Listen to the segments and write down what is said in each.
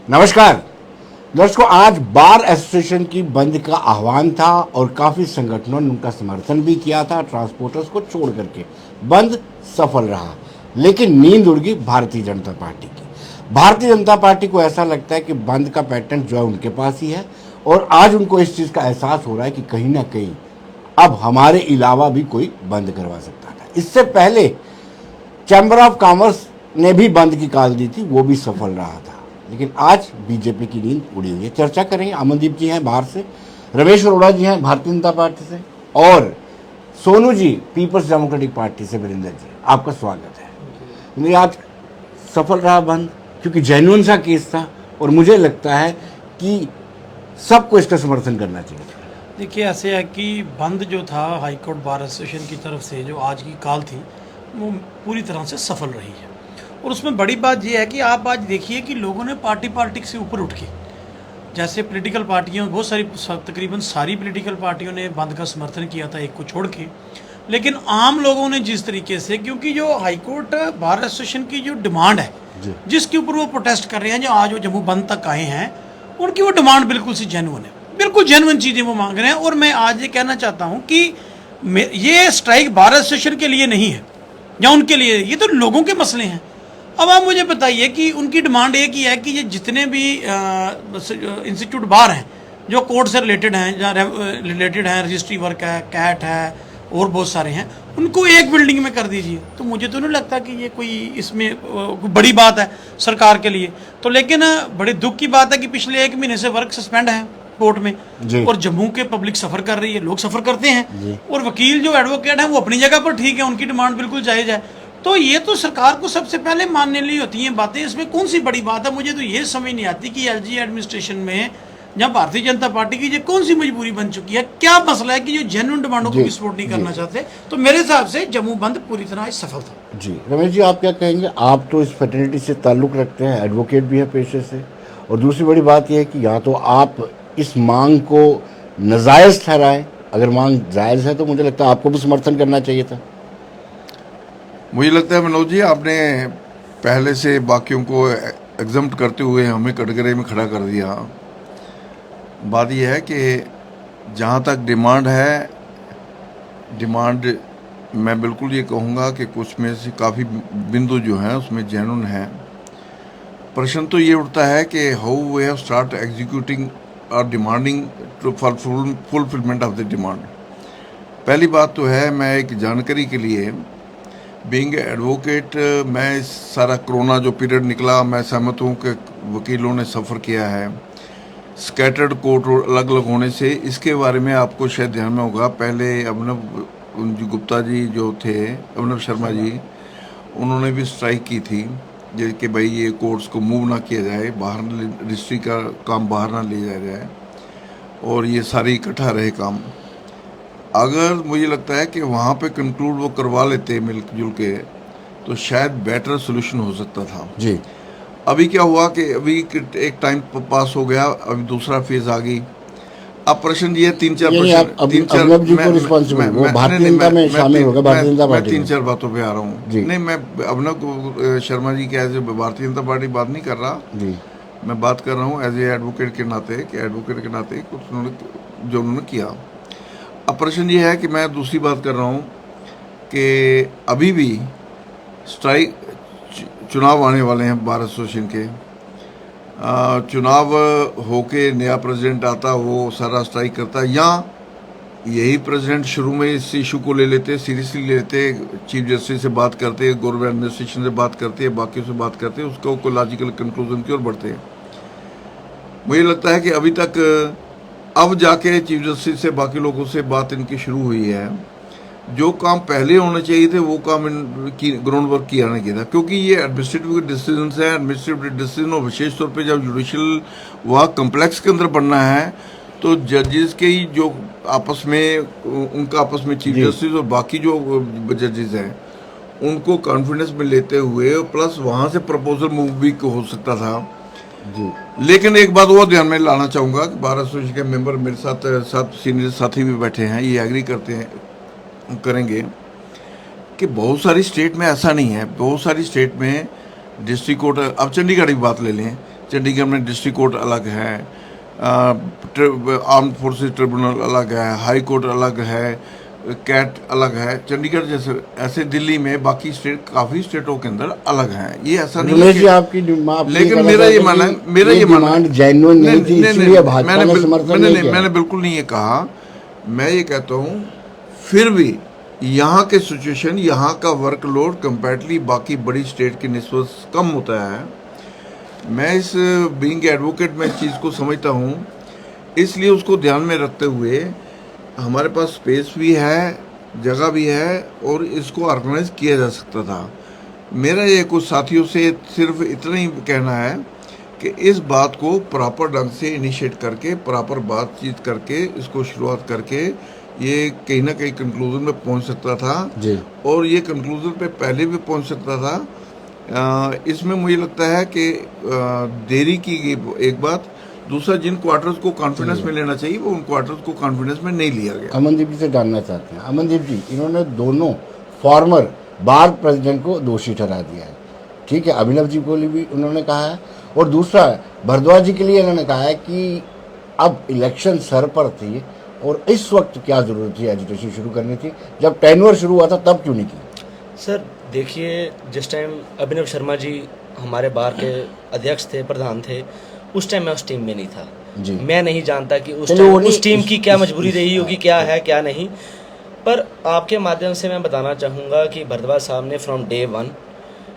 नमस्कार दर्शकों, आज बार एसोसिएशन की बंद का आह्वान था और काफ़ी संगठनों ने उनका समर्थन भी किया था। ट्रांसपोर्टर्स को छोड़ करके बंद सफल रहा, लेकिन नींद उड़ गई भारतीय जनता पार्टी की। भारतीय जनता पार्टी को ऐसा लगता है कि बंद का पैटर्न जो है उनके पास ही है और आज उनको इस चीज़ का एहसास हो रहा है कि कहीं ना कहीं अब हमारे अलावा भी कोई बंद करवा सकता था। इससे पहले चैम्बर ऑफ कॉमर्स ने भी बंद की कॉल दी थी, वो भी सफल रहा था, लेकिन आज बीजेपी की नींद उड़ी हुई है। चर्चा करेंगे। अमनदीप जी हैं बाहर से, रमेश अरोड़ा जी हैं भारतीय जनता पार्टी से और Sonu ji peoples democratic party से। वीरेंद्र जी, आपका स्वागत है। आज सफल रहा बंद, क्योंकि जेन्युइन सा केस था और मुझे लगता है कि सबको इसका समर्थन करना चाहिए। देखिए, ऐसे है कि बंद जो था हाईकोर्ट बार एसोसिएशन की तरफ से, जो आज की कॉल थी, वो पूरी तरह से सफल रही है। और उसमें बड़ी बात यह है कि आप आज देखिए कि लोगों ने पार्टी पॉलिटिक्स से ऊपर उठ के, जैसे पॉलिटिकल पार्टियों, बहुत सारी, तकरीबन सारी पॉलिटिकल पार्टियों ने बंद का समर्थन किया था, एक को छोड़ के। लेकिन आम लोगों ने जिस तरीके से, क्योंकि जो हाईकोर्ट बार एसोसिएशन की जो डिमांड है, जिसके ऊपर वो प्रोटेस्ट कर रहे हैं, जो आज वो जम्मू बंद तक आए हैं, उनकी वो डिमांड बिल्कुल सी जेन्युइन है, बिल्कुल जेन्युइन चीज़ें वो मांग रहे हैं। और मैं आज ये कहना चाहता हूँ कि ये स्ट्राइक बार एसोसिएशन के लिए नहीं है या उनके लिए, ये तो लोगों के मसले हैं। अब आप मुझे बताइए कि उनकी डिमांड एक ही है कि ये जितने भी इंस्टीट्यूट बार हैं जो कोर्ट से रिलेटेड हैं, या रिलेटेड हैं, रजिस्ट्री वर्क है, कैट है और बहुत सारे हैं, उनको एक बिल्डिंग में कर दीजिए। तो मुझे तो नहीं लगता कि ये कोई इसमें कोई बड़ी बात है सरकार के लिए। तो लेकिन बड़े दुख की बात है कि पिछले 1 महीने से वर्क सस्पेंड है कोर्ट में, और जम्मू के पब्लिक सफ़र कर रही है, लोग सफ़र करते हैं, और वकील जो एडवोकेट हैं वो अपनी जगह पर ठीक है, उनकी डिमांड बिल्कुल जायज़ है। तो ये तो सरकार को सबसे पहले मानने ली होती हैं बातें, इसमें कौन सी बड़ी बात है। मुझे तो ये समझ नहीं आती कि एलजी एडमिनिस्ट्रेशन में या भारतीय जनता पार्टी की ये कौन सी मजबूरी बन चुकी है, क्या मसला है कि जो जेन्युइन डिमांडों को भी सपोर्ट नहीं करना चाहते। तो मेरे हिसाब से जम्मू बंद पूरी तरह सफल था। जी रमेश जी, आप क्या कहेंगे? आप तो इस फेटर्निटी से ताल्लुक़ रखते हैं, एडवोकेट भी है पेशे से, और दूसरी बड़ी बात यह है कि या तो आप इस मांग को नाजायज़ ठहराएं, अगर मांग जायज़ है तो मुझे लगता है आपको भी समर्थन करना चाहिए था। मुझे लगता है मनोज जी, आपने पहले से बाकियों को एग्जम्प्ट करते हुए हमें कटघरे में खड़ा कर दिया। बात यह है कि जहाँ तक डिमांड है, डिमांड मैं बिल्कुल ये कहूँगा कि कुछ में से काफ़ी बिंदु जो हैं उसमें जेन्युइन है। प्रश्न तो ये उठता है कि how we have start executing और demanding for fulfilment of the demand. पहली बात तो है, मैं एक जानकारी के लिए, बीइंग एडवोकेट, मैं सारा कोरोना जो पीरियड निकला, मैं सहमत हूँ कि वकीलों ने सफ़र किया है, स्कैटर्ड कोर्ट अलग अलग होने से। इसके बारे में आपको शायद ध्यान में होगा, पहले अभिनव गुप्ता जी जो थे, अभिनव शर्मा जी, उन्होंने भी स्ट्राइक की थी कि भाई ये कोर्ट्स को मूव ना किया जाए, बाहर रजिस्ट्री का काम बाहर ना ले जाया जाए, और ये सारे इकट्ठा रहे काम। अगर मुझे लगता है कि वहाँ पे कंक्लूड वो करवा लेते मिलजुल के, तो शायद बेटर सोल्यूशन हो सकता था। जी, अभी क्या हुआ कि अभी एक टाइम पास हो गया, अभी दूसरा फेज आ गई। अब प्रश्न ये 3-4 मैं 3-4 बातों पे आ रहा हूँ। नहीं, मैं अभिनव शर्मा जी के as a Bharatiya Janata party बात नहीं कर रहा जी, मैं बात कर रहा हूँ एज ए एडवोकेट के नाते, कि एडवोकेट के नाते कुछ जो उन्होंने किया। अब प्रश्न ये है कि मैं दूसरी बात कर रहा हूँ कि अभी भी स्ट्राइक, चुनाव आने वाले हैं बार एसोसिएशन के, चुनाव होके नया प्रेसिडेंट आता, वो सारा स्ट्राइक करता, या यही प्रेसिडेंट शुरू में इस इशू को ले लेते, सीरियसली ले लेते, चीफ जस्टिस से बात करते, गवर्नमेंट एडमिनिस्ट्रेशन से बात करते, बाकियों से बात करते, उसको लॉजिकल कंक्लूजन की ओर बढ़ते हैं। मुझे लगता है कि अभी तक अब जाके चीफ जस्टिस से बाकी लोगों से बात इनकी शुरू हुई है। जो काम पहले होने चाहिए थे वो काम इनकी ग्राउंड वर्क किया नहीं किया था, क्योंकि ये एडमिनिस्ट्रेटिव डिसीजन है, एडमिनिस्ट्रेटिव डिसीजन, और विशेष तौर पे जब जुडिशियल वह कम्प्लेक्स के अंदर बनना है, तो जजेस के ही जो आपस में, उनका आपस में चीफ जस्टिस और बाकी जो जजेस हैं, उनको कॉन्फिडेंस में लेते हुए, प्लस वहाँ से प्रपोजल मूव भी हो सकता था जी। लेकिन एक बात वो ध्यान में लाना चाहूँगा कि बार एसोसिएशन के मेंबर मेरे साथ सीनियर साथी भी बैठे हैं, ये एग्री करेंगे कि बहुत सारी स्टेट में ऐसा नहीं है। बहुत सारी स्टेट में डिस्ट्रिक्ट कोर्ट, अब चंडीगढ़ की बात ले लें, चंडीगढ़ में डिस्ट्रिक्ट कोर्ट अलग है, आर्म्ड फोर्सेस ट्रिब्यूनल अलग है, हाई कोर्ट अलग है, कैट अलग है। चंडीगढ़ जैसे ऐसे दिल्ली में बाकी स्टेट, काफ़ी स्टेटों के अंदर अलग हैं। ये ऐसा नहीं है जी आपकी लेकिन मेरा ये मानना जेन्युइन नहीं थी, इसलिए भाजपा ने समर्थन नहीं किया। मैंने बिल्कुल नहीं ये कहा। मैं ये कहता हूँ फिर भी यहाँ के सिचुएशन, यहाँ का वर्कलोड कंपैरेटिवली बाकी बड़ी स्टेट की निस्बत कम होता है। मैं इस बीइंग एडवोकेट में इस चीज़ को समझता हूँ, इसलिए उसको ध्यान में रखते हुए हमारे पास स्पेस भी है, जगह भी है और इसको ऑर्गेनाइज किया जा सकता था। मेरा ये कुछ साथियों से सिर्फ इतना ही कहना है कि इस बात को प्रॉपर ढंग से इनिशिएट करके, प्रॉपर बातचीत करके, इसको शुरुआत करके ये कहीं ना कहीं कंक्लूजन में पहुंच सकता था जी। और ये कंक्लूजन पे पहले भी पहुंच सकता था। इसमें मुझे लगता है कि देरी की गई एक बात। दूसरा, जिन क्वार्टर्स को कॉन्फिडेंस में लेना चाहिए वो उन क्वार्टर्स को कॉन्फिडेंस में नहीं लिया गया। अमनदीप जी से जानना चाहते हैं। अमनदीप जी, इन्होंने दोनों फॉर्मर बार प्रेसिडेंट को दोषी ठहरा दिया है, ठीक है। अभिनव जी को भी उन्होंने कहा है, और दूसरा भारद्वाज जी के लिए इन्होंने कहा है कि अब इलेक्शन सर पर थी और इस वक्त क्या जरूरत थी एजुटेशन शुरू करनी थी, जब टेन्योर शुरू हुआ था तब क्यों नहीं की। सर देखिए, जिस टाइम अभिनव शर्मा जी हमारे बार के अध्यक्ष थे, प्रधान थे, उस टाइम मैं उस टीम में नहीं था जी। मैं नहीं जानता कि उस टीम की क्या मजबूरी रही होगी, क्या है क्या नहीं। पर आपके माध्यम से मैं बताना चाहूँगा कि भारद्वाज साहब ने from day one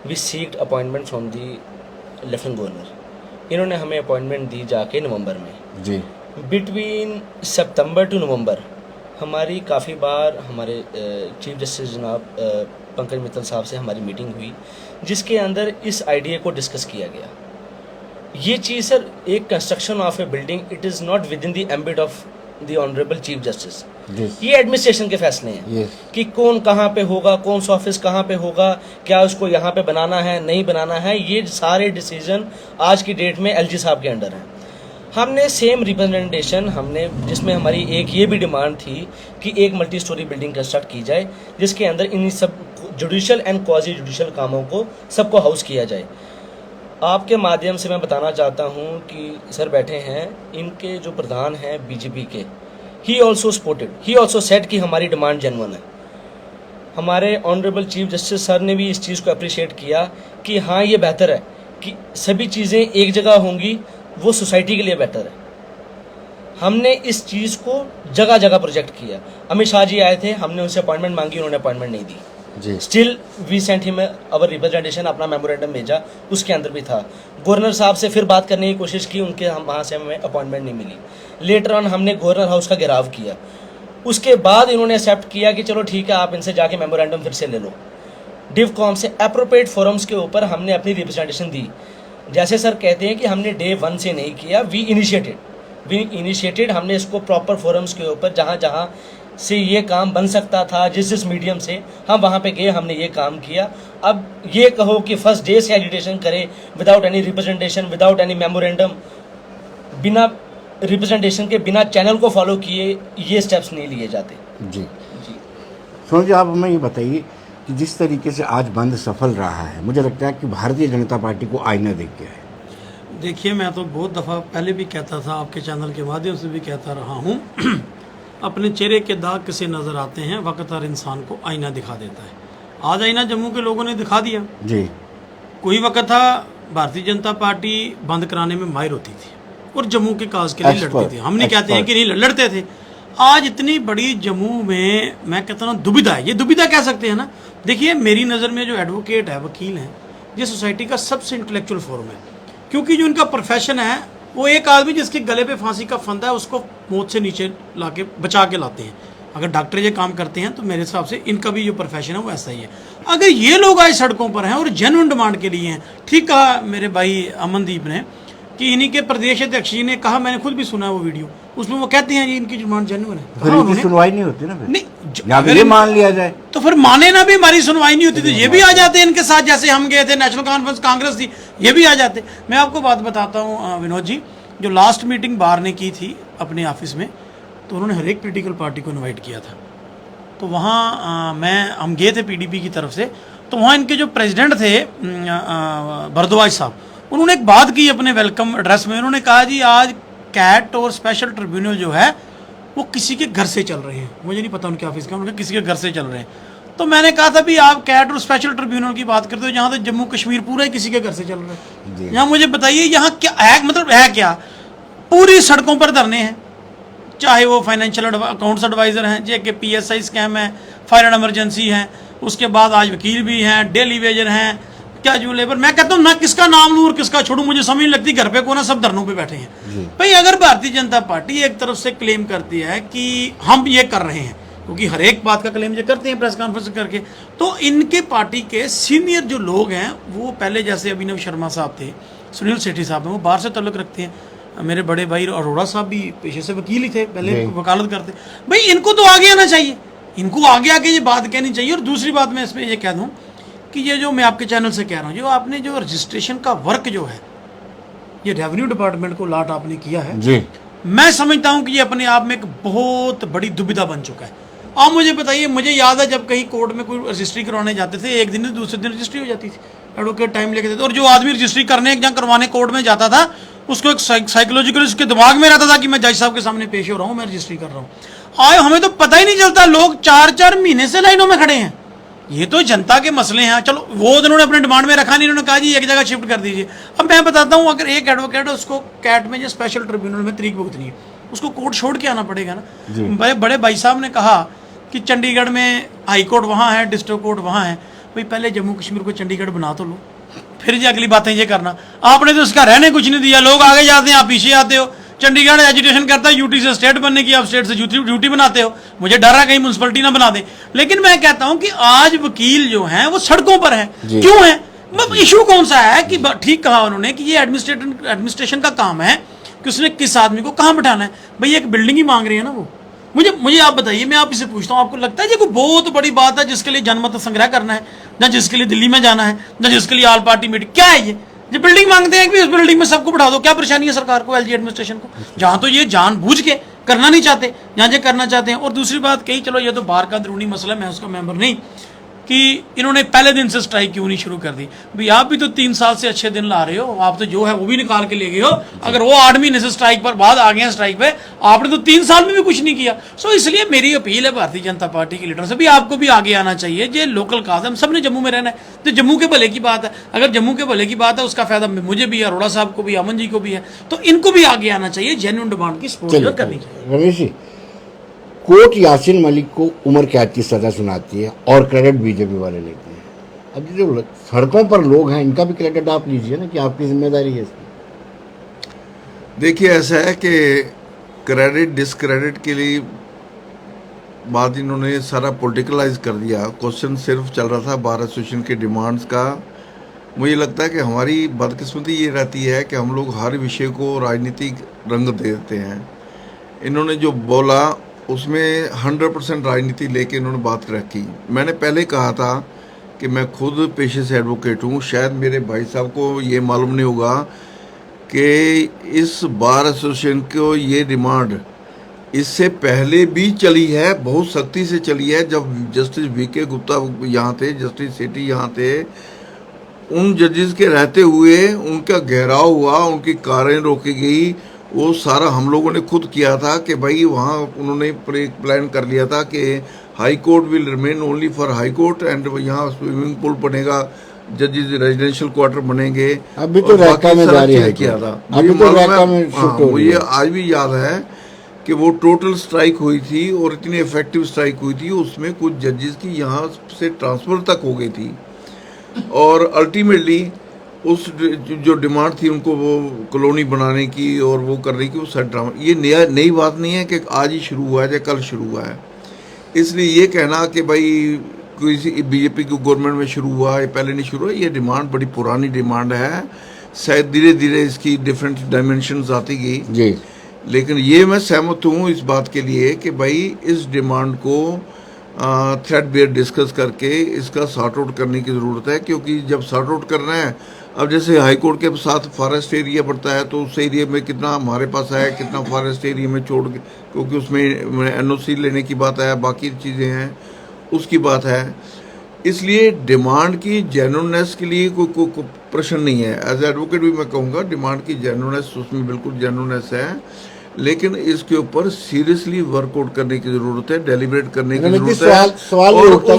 we seeked appointment from the lieutenant governor. इन्होंने हमें अपॉइंटमेंट दी जाके नवंबर में जी। बिटवीन सितंबर टू नवंबर हमारी काफ़ी बार हमारे चीफ जस्टिस जनाब पंकज मित्तल साहब से हमारी मीटिंग हुई, जिसके अंदर इस आइडिया को डिस्कस किया गया। ये चीज़ सर, एक construction of A building, it is not with in the ambit of the honourable chief justice. ये एडमिनिस्ट्रेशन के फैसले हैं कि कौन कहाँ पे होगा, कौन सा ऑफिस कहाँ पे होगा, क्या उसको यहाँ पे बनाना है नहीं बनाना है, ये सारे डिसीजन आज की डेट में एलजी साहब के अंडर हैं। हमने सेम रिप्रेजेंटेशन हमने, जिसमें हमारी एक ये भी डिमांड थी कि एक मल्टी स्टोरी बिल्डिंग कंस्ट्रक्ट की जाए, जिसके अंदर इन सब जुडिशल एंड क्वाजी जुडिशल कामों को सबको हाउस किया जाए। आपके माध्यम से मैं बताना चाहता हूं कि सर बैठे हैं, इनके जो प्रधान हैं बीजेपी के, he also supported, he also said कि हमारी डिमांड जेन्युइन है। हमारे ऑनरेबल चीफ जस्टिस सर ने भी इस चीज़ को अप्रिशिएट किया कि हाँ ये बेहतर है कि सभी चीज़ें एक जगह होंगी, वो सोसाइटी के लिए बेहतर है। हमने इस चीज़ को जगह जगह प्रोजेक्ट किया। अमित शाह जी आए थे, हमने उनसे अपॉइंटमेंट मांगी, उन्होंने अपॉइंटमेंट नहीं दी। Still we sent him our representation, अपना मेमोरेंडम भेजा, उसके अंदर भी था। गवर्नर साहब से फिर बात करने की कोशिश की, उनके वहाँ से हमें अपॉइंटमेंट नहीं मिली। लेटर ऑन हमने गवर्नर हाउस का घेराव किया, उसके बाद इन्होंने एक्सेप्ट किया कि चलो ठीक है, आप इनसे जाके मेमोरेंडम फिर से ले लो। डिवकॉम से एप्रोप्रिएट फोरम्स के ऊपर हमने अपनी रिप्रेजेंटेशन दी। जैसे सर कहते हैं कि हमने डे वन से नहीं किया, वी इनिशिएटेड, हमने इसको प्रॉपर फोरम्स के ऊपर जहाँ जहाँ से ये काम बन सकता था, जिस मीडियम से हम वहाँ पे गए, हमने ये काम किया। अब ये कहो कि फर्स्ट डे से एजुटेशन करे without any representation, without any memorandum, बिना रिप्रेजेंटेशन के, बिना चैनल को फॉलो किए ये स्टेप्स नहीं लिए जाते। जी जी। सोनू जी, आप हमें ये बताइए कि जिस तरीके से आज बंद सफल रहा है, मुझे लगता है कि भारतीय जनता पार्टी को आईना दिख गया है। देखिए, मैं तो बहुत दफ़ा पहले भी कहता था, आपके चैनल के माध्यम से भी कहता रहा हूँ अपने चेहरे के दाग किसे नज़र आते हैं, वक्त हर इंसान को आईना दिखा देता है। आज आईना जम्मू के लोगों ने दिखा दिया जी। कोई वक्त था भारतीय जनता पार्टी बंद कराने में माहिर होती थी और जम्मू के काज के लिए लड़ती थी। हम नहीं कहते हैं कि नहीं लड़ते थे। आज इतनी बड़ी जम्मू में, मैं कहता हूँ दुविधा है, ये दुविधा कह सकते हैं ना। देखिए, मेरी नज़र में जो एडवोकेट है, वकील हैं, ये सोसाइटी का सबसे इंटेलेक्चुअल फोरम है, क्योंकि जो इनका प्रोफेशन है, वो एक आदमी जिसके गले पे फांसी का फंदा है उसको मौत से नीचे लाके बचा के लाते हैं। अगर डॉक्टर ये काम करते हैं तो मेरे हिसाब से इनका भी जो प्रोफेशन है वो ऐसा ही है। अगर ये लोग आज सड़कों पर हैं और जेन्युइन डिमांड के लिए हैं, ठीक कहा मेरे भाई अमनदीप ने कि इन्हीं के प्रदेश अध्यक्ष जी ने कहा, मैंने खुद भी सुना है वो वीडियो, उसमें वो कहते हैं जी इनकी डिमांड जेन्युइन है। फिर इनकी सुनवाई नहीं होती ना, फिर नहीं, अगर ये मान लिया जाए तो फिर माने ना भी हमारी सुनवाई नहीं होती तो ये भी आ जाते इनके साथ, जैसे हम गए थे नेशनल कॉन्फ्रेंस कांग्रेस थी, ये भी आ जाते। मैं आपको बात बताता हूँ विनोद जी, जो लास्ट मीटिंग बार ने की थी अपने ऑफिस में, तो उन्होंने हर एक पॉलिटिकल पार्टी को इनवाइट किया था। तो वहाँ हम गए थे पीडीपी की तरफ से, तो वहाँ इनके जो प्रेसिडेंट थे भारद्वाज साहब, उन्होंने एक बात की अपने वेलकम एड्रेस में, उन्होंने कहा जी आज कैट और स्पेशल ट्रिब्यूनल जो है वो किसी के घर से चल रहे हैं, मुझे नहीं पता उनके ऑफिस का, उनके किसी के घर से चल रहे हैं। तो मैंने कहा था भी आप कैट और स्पेशल ट्रिब्यूनल की बात करते हो, जहाँ तो जम्मू कश्मीर पूरा ही किसी के घर से चल रहा है। यहाँ मुझे बताइए यहाँ क्या है, मतलब है क्या? पूरी सड़कों पर धरने हैं, चाहे वो फाइनेंशियल अकाउंट्स एडवाइज़र हैं, JK PSI स्कैम है, फायर एंड इमरजेंसी है, उसके बाद आज वकील भी हैं, डेली वेजर हैं, क्या जो लेबर। मैं कहता हूँ ना किसका नाम लूँ और किसका छोड़ूं, मुझे समझ नहीं लगती। घर पे को ना सब धरनों पे बैठे हैं। भाई अगर भारतीय जनता पार्टी एक तरफ से क्लेम करती है कि हम ये कर रहे हैं, क्योंकि हर एक बात का क्लेम ये करते हैं प्रेस कॉन्फ्रेंस करके, तो इनके पार्टी के सीनियर जो लोग हैं वो पहले जैसे अभिनव शर्मा साहब थे, सुनील सेठी साहब हैं, वो बाहर से ताल्लुक रखते हैं। मेरे बड़े भाई अरोड़ा साहब भी पेशे से वकील ही थे, पहले वकालत करते। भाई इनको तो आगे आना चाहिए, इनको आगे आके ये बात कहनी चाहिए। और दूसरी बात मैं इसमें ये कह दूं कि ये जो मैं आपके चैनल से कह रहा हूँ, जो आपने जो रजिस्ट्रेशन का वर्क जो है ये रेवेन्यू डिपार्टमेंट को लाट आपने किया है जी, मैं समझता हूँ कि ये अपने आप में एक बहुत बड़ी दुविधा बन चुका है। आप मुझे बताइए, मुझे याद है जब कहीं कोर्ट में कोई रजिस्ट्री करवाने जाते थे, एक दिन दूसरे दिन रजिस्ट्री हो जाती थी, एडवोकेट टाइम लेके देते, और जो आदमी रजिस्ट्री करने जहाँ करवाने कोर्ट में जाता था उसको एक साइकोलॉजिकल उसके दिमाग में रहता था कि मैं जज साहब के सामने पेश हो रहा हूँ, मैं रजिस्ट्री कर रहा हूँ। आए हमें तो पता ही नहीं चलता, लोग 4-4 महीने से लाइनों में खड़े हैं। ये तो जनता के मसले हैं। चलो वो उन्होंने अपने डिमांड में रखा नहीं, उन्होंने कहा जी एक जगह शिफ्ट कर दीजिए। अब मैं बताता हूँ, अगर एक एडवोकेट है उसको कैट में या स्पेशल ट्रिब्यूनल में तरीक भुगतनी है, उसको कोर्ट छोड़ के आना पड़ेगा ना। बड़े भाई साहब ने कहा कि चंडीगढ़ में हाई कोर्ट वहाँ है, डिस्ट्रिक्ट कोर्ट वहाँ है। भाई पहले जम्मू कश्मीर को चंडीगढ़ बना तो लो, फिर जी अगली बातें ये करना। आपने तो उसका रहने कुछ नहीं दिया, लोग आगे जाते हैं, आप पीछे आते हो। चंडीगढ़ एजुटेशन करता है यूटी से स्टेट बनने की, आप स्टेट से यूटी बनाते हो। मुझे डर है कहीं म्यूनसिपलिटी ना बना दे। लेकिन मैं कहता हूं कि आज वकील जो हैं वो सड़कों पर हैं। क्यों है? इशू कौन सा है? कि ठीक कहा उन्होंने कि ये एडमिनिस्ट्रेशन का काम है कि उसने किस आदमी को कहाँ बैठाना है। भाई एक बिल्डिंग ही मांग रही है ना वो। मुझे आप बताइए, मैं आप इसे पूछता हूँ, आपको लगता है ये कोई बहुत बड़ी बात है जिसके लिए जनमत संग्रह करना है, ना जिसके लिए दिल्ली में जाना है, ना जिसके लिए ऑल पार्टी मीटिंग? क्या है ये बिल्डिंग मांगते हैं कि उस बिल्डिंग में सबको बैठा दो? क्या परेशानी है सरकार को, LG एडमिनिस्ट्रेशन को? जहां तो ये जानबूझ के करना नहीं चाहते, जहां ये करना चाहते हैं। और दूसरी बात कही, चलो ये तो बाहर का अंदरूनी मसला, मैं उसका मेंबर नहीं, कि इन्होंने पहले दिन से स्ट्राइक क्यों नहीं शुरू कर दी? भाई आप भी तो 3 साल से अच्छे दिन ला रहे हो, आप तो जो है वो भी निकाल के ले गए हो। अगर वो 8 महीने से स्ट्राइक पर बाद आ गए हैं स्ट्राइक पे, आपने तो 3 साल में भी कुछ नहीं किया। सो इसलिए मेरी अपील है भारतीय जनता पार्टी के लीडर से भी, आपको भी आगे आना चाहिए। ये लोकल काज है, हम सब ने जम्मू में रहना है, तो जम्मू के भले की बात है। अगर जम्मू के भले की बात है, उसका फायदा मुझे भी है, अरोड़ा साहब को भी, अमन जी को भी है, तो इनको भी आगे आना चाहिए, जेन्युइन डिमांड की सपोर्ट करनी चाहिए। रमेश जी, कोर्ट यासीन मलिक को उम्र कैद की सजा सुनाती है और क्रेडिट बीजेपी वाले लेते हैं। अब जो सड़कों पर लोग हैं इनका भी क्रेडिट आप लीजिए ना, कि आपकी जिम्मेदारी है इसकी। देखिए ऐसा है कि क्रेडिट डिसक्रेडिट के लिए बात इन्होंने सारा पॉलिटिकलाइज कर दिया। क्वेश्चन सिर्फ चल रहा था बार एसोसिएशन के डिमांड्स का। मुझे लगता है कि हमारी बदकिस्मती ये रहती है कि हम लोग हर विषय को राजनीतिक रंग दे देते हैं। इन्होंने जो बोला उसमें 100% राजनीति लेके इन्होंने बात रखी। मैंने पहले कहा था कि मैं खुद पेशे से एडवोकेट हूँ, शायद मेरे भाई साहब को ये मालूम नहीं होगा कि इस बार एसोसिएशन को ये डिमांड इससे पहले भी चली है, बहुत सख्ती से चली है। जब जस्टिस VK गुप्ता यहाँ थे, जस्टिस सेठी यहाँ थे, उन जजेस के रहते हुए उनका घेराव हुआ, उनकी कारें रोकी गई। वो सारा हम लोगों ने खुद किया था कि भाई वहाँ उन्होंने प्लान कर लिया था कि high court will remain only for high court and यहाँ स्विमिंग पूल बनेगा, जजेस रेजिडेंशियल क्वार्टर बनेंगे। अभी तो रैका में जारी है किया था। अभी तो रैका में शिफ्ट हो गई। मुझे आज भी याद है कि वो टोटल स्ट्राइक हुई थी और इतनी इफेक्टिव स्ट्राइक हुई थी, उसमें कुछ जजेस की यहाँ से ट्रांसफर तक हो गई थी। और अल्टीमेटली उस जो डिमांड थी उनको वो कॉलोनी बनाने की और वो करने की, वो सब ड्रामा, ये नई बात नहीं है कि आज ही शुरू हुआ है या कल शुरू हुआ है। इसलिए ये कहना कि भाई किसी बीजेपी की गवर्नमेंट में शुरू हुआ है, पहले नहीं शुरू हुआ, ये डिमांड बड़ी पुरानी डिमांड है। शायद धीरे धीरे इसकी डिफरेंट डायमेंशंस आती गई जी। लेकिन ये मैं सहमत हूँ इस बात के लिए कि भाई इस डिमांड को थ्रेडबेयर डिस्कस करके इसका सॉर्ट आउट करने की ज़रूरत है। क्योंकि जब सॉर्ट आउट करना है, अब जैसे हाई कोर्ट के साथ फॉरेस्ट एरिया पड़ता है, तो उस एरिया में कितना हमारे पास है, कितना फॉरेस्ट एरिया में छोड़ के, क्योंकि उसमें NOC लेने की बात है, बाकी चीज़ें हैं उसकी बात है। इसलिए डिमांड की जेन्युइननेस के लिए कोई प्रश्न नहीं है। एज एडवोकेट भी मैं कहूँगा डिमांड की जेन्युइननेस उसमें बिल्कुल जेन्युइननेस है, लेकिन इसके ऊपर सीरियसली वर्कआउट करने की जरूरत है, डेलिब्रेट करने की जरूरत है। सवाल ये उठता है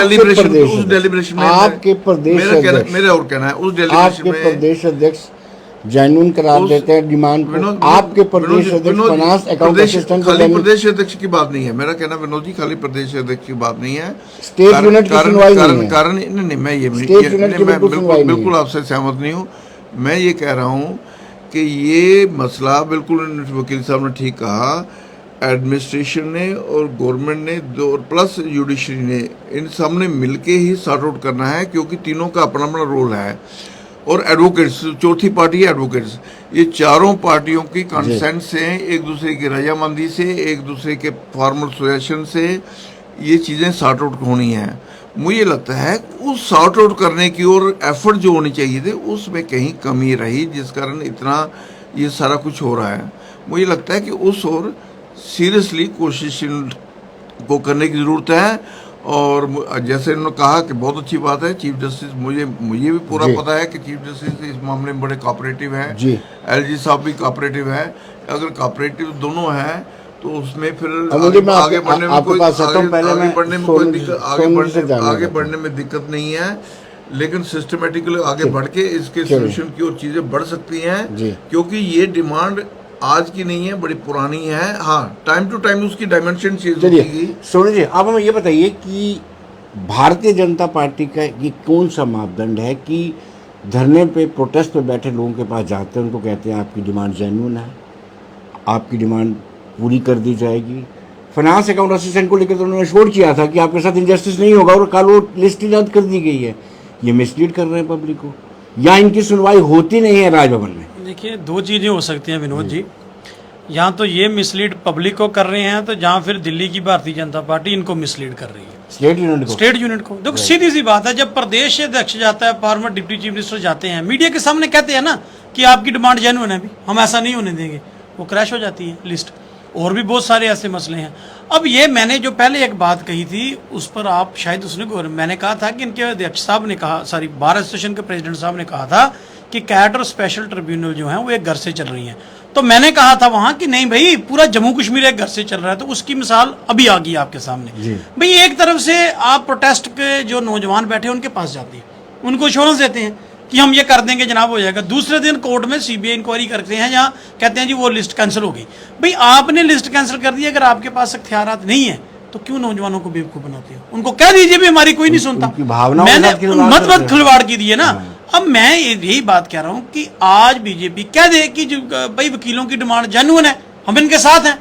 कि उस डेलिब्रेशन में आपके प्रदेश अध्यक्ष, मेरा और कहना है उस डेलिब्रेशन में प्रदेश अध्यक्ष जेन्युइन करार देते हैं डिमांड को। आपके प्रदेश अध्यक्ष फाइनेंस अकाउंट असिस्टेंट खाली प्रदेश अध्यक्ष की बात नहीं है, मेरा कहना विनोद जी खाली प्रदेश अध्यक्ष की बात नहीं है, स्टेट यूनिट की सुनवाई नहीं है। कारण नहीं, मैं ये बिल्कुल आपसे सहमत नहीं हूँ। मैं ये कह रहा हूँ कि ये मसला बिल्कुल वकील साहब ने ठीक कहा, एडमिनिस्ट्रेशन ने और गवर्नमेंट ने दो प्लस जुडिशरी ने इन सब ने मिलके ही सॉर्ट आउट करना है, क्योंकि तीनों का अपना अपना रोल है। और एडवोकेट्स, चौथी पार्टी है एडवोकेट्स, ये चारों पार्टियों की कंसेंट से, एक दूसरे की रजामंदी से, एक दूसरे के फॉर्मल सजेशन से ये चीज़ें सॉर्ट आउट होनी है। मुझे लगता है उस सॉर्ट आउट करने की और एफर्ट जो होनी चाहिए थे उसमें कहीं कमी रही, जिस कारण इतना ये सारा कुछ हो रहा है। मुझे लगता है कि उस और सीरियसली कोशिश को करने की ज़रूरत है। और जैसे उन्होंने कहा कि बहुत अच्छी बात है, चीफ जस्टिस मुझे भी पूरा पता है कि चीफ जस्टिस इस मामले में बड़े कोऑपरेटिव हैं, एलजी साहब भी कोऑपरेटिव है। अगर कोऑपरेटिव दोनों हैं तो उसमें फिर आगे बढ़ने में दिक्कत नहीं है, लेकिन सिस्टमेटिकली आगे बढ़ के इसके सोल्यूशन की और चीजें बढ़ सकती हैं, क्योंकि ये डिमांड आज की नहीं है, बड़ी पुरानी है। हाँ, टाइम टू टाइम उसकी डायमेंशन चेंज होगी। सोनू जी, आप हमें ये बताइए कि भारतीय जनता पार्टी का ये कौन सा मापदंड है कि धरने पे, प्रोटेस्ट पे बैठे लोगों के पास जाते हैं, उनको कहते हैं आपकी डिमांड जेन्युइन है, आपकी डिमांड पूरी कर दी जाएगी। फाइनेंस अकाउंट असिस्टेंट को लेकर तो उन्होंने श्योर किया था कि आपके साथ इंजस्टिस नहीं होगा, और कल वो लिस्ट ही रद्द कर दी गई है। ये मिसलीड कर रहे हैं पब्लिक को, या इनकी सुनवाई होती नहीं है राजभवन में? देखिए, दो चीज़ें हो सकती हैं विनोद जी, यहाँ तो ये मिसलीड पब्लिक को कर रहे हैं, तो जहाँ फिर दिल्ली की भारतीय जनता पार्टी इनको मिसलीड कर रही है, स्टेट यूनिट को। देखो सीधी सी बात है, जब प्रदेश अध्यक्ष जाता है, फॉर्मर डिप्टी चीफ मिनिस्टर जाते हैं, मीडिया के सामने कहते हैं ना कि आपकी डिमांड जेन्युइन है, हम ऐसा नहीं होने देंगे, वो क्रैश हो जाती है लिस्ट। और भी बहुत सारे ऐसे मसले हैं। अब ये मैंने जो पहले एक बात कही थी उस पर आप शायद मैंने कहा था कि इनके अध्यक्ष साहब ने कहा, सॉरी बार एसोसिएशन के प्रेसिडेंट साहब ने कहा था कि कैट और स्पेशल ट्रिब्यूनल जो है वो एक घर से चल रही हैं। तो मैंने कहा था वहां कि नहीं भाई, पूरा जम्मू कश्मीर एक घर से चल रहा है। तो उसकी मिसाल अभी आ गई आपके सामने। भाई एक तरफ से आप प्रोटेस्ट के जो नौजवान बैठे उनके पास जाते हैं, उनको एश्योरेंस देते हैं कि हम ये कर देंगे जनाब, हो जाएगा। दूसरे दिन कोर्ट में सीबीआई इंक्वायरी करते हैं, जहाँ कहते हैं जी वो लिस्ट कैंसिल हो गई। भाई आपने लिस्ट कैंसिल कर दी, अगर आपके पास इख्तियारात नहीं है तो क्यों नौजवानों को बेवकूफ बनाते हो? उनको कह दीजिए भी हमारी कोई नहीं सुनता, मैंने मत खिलवाड़ की दी है ना। अब मैं यही बात कह रहा हूं कि आज बीजेपी कह दे कि भाई वकीलों की डिमांड जेन्युइन है, हम इनके साथ हैं,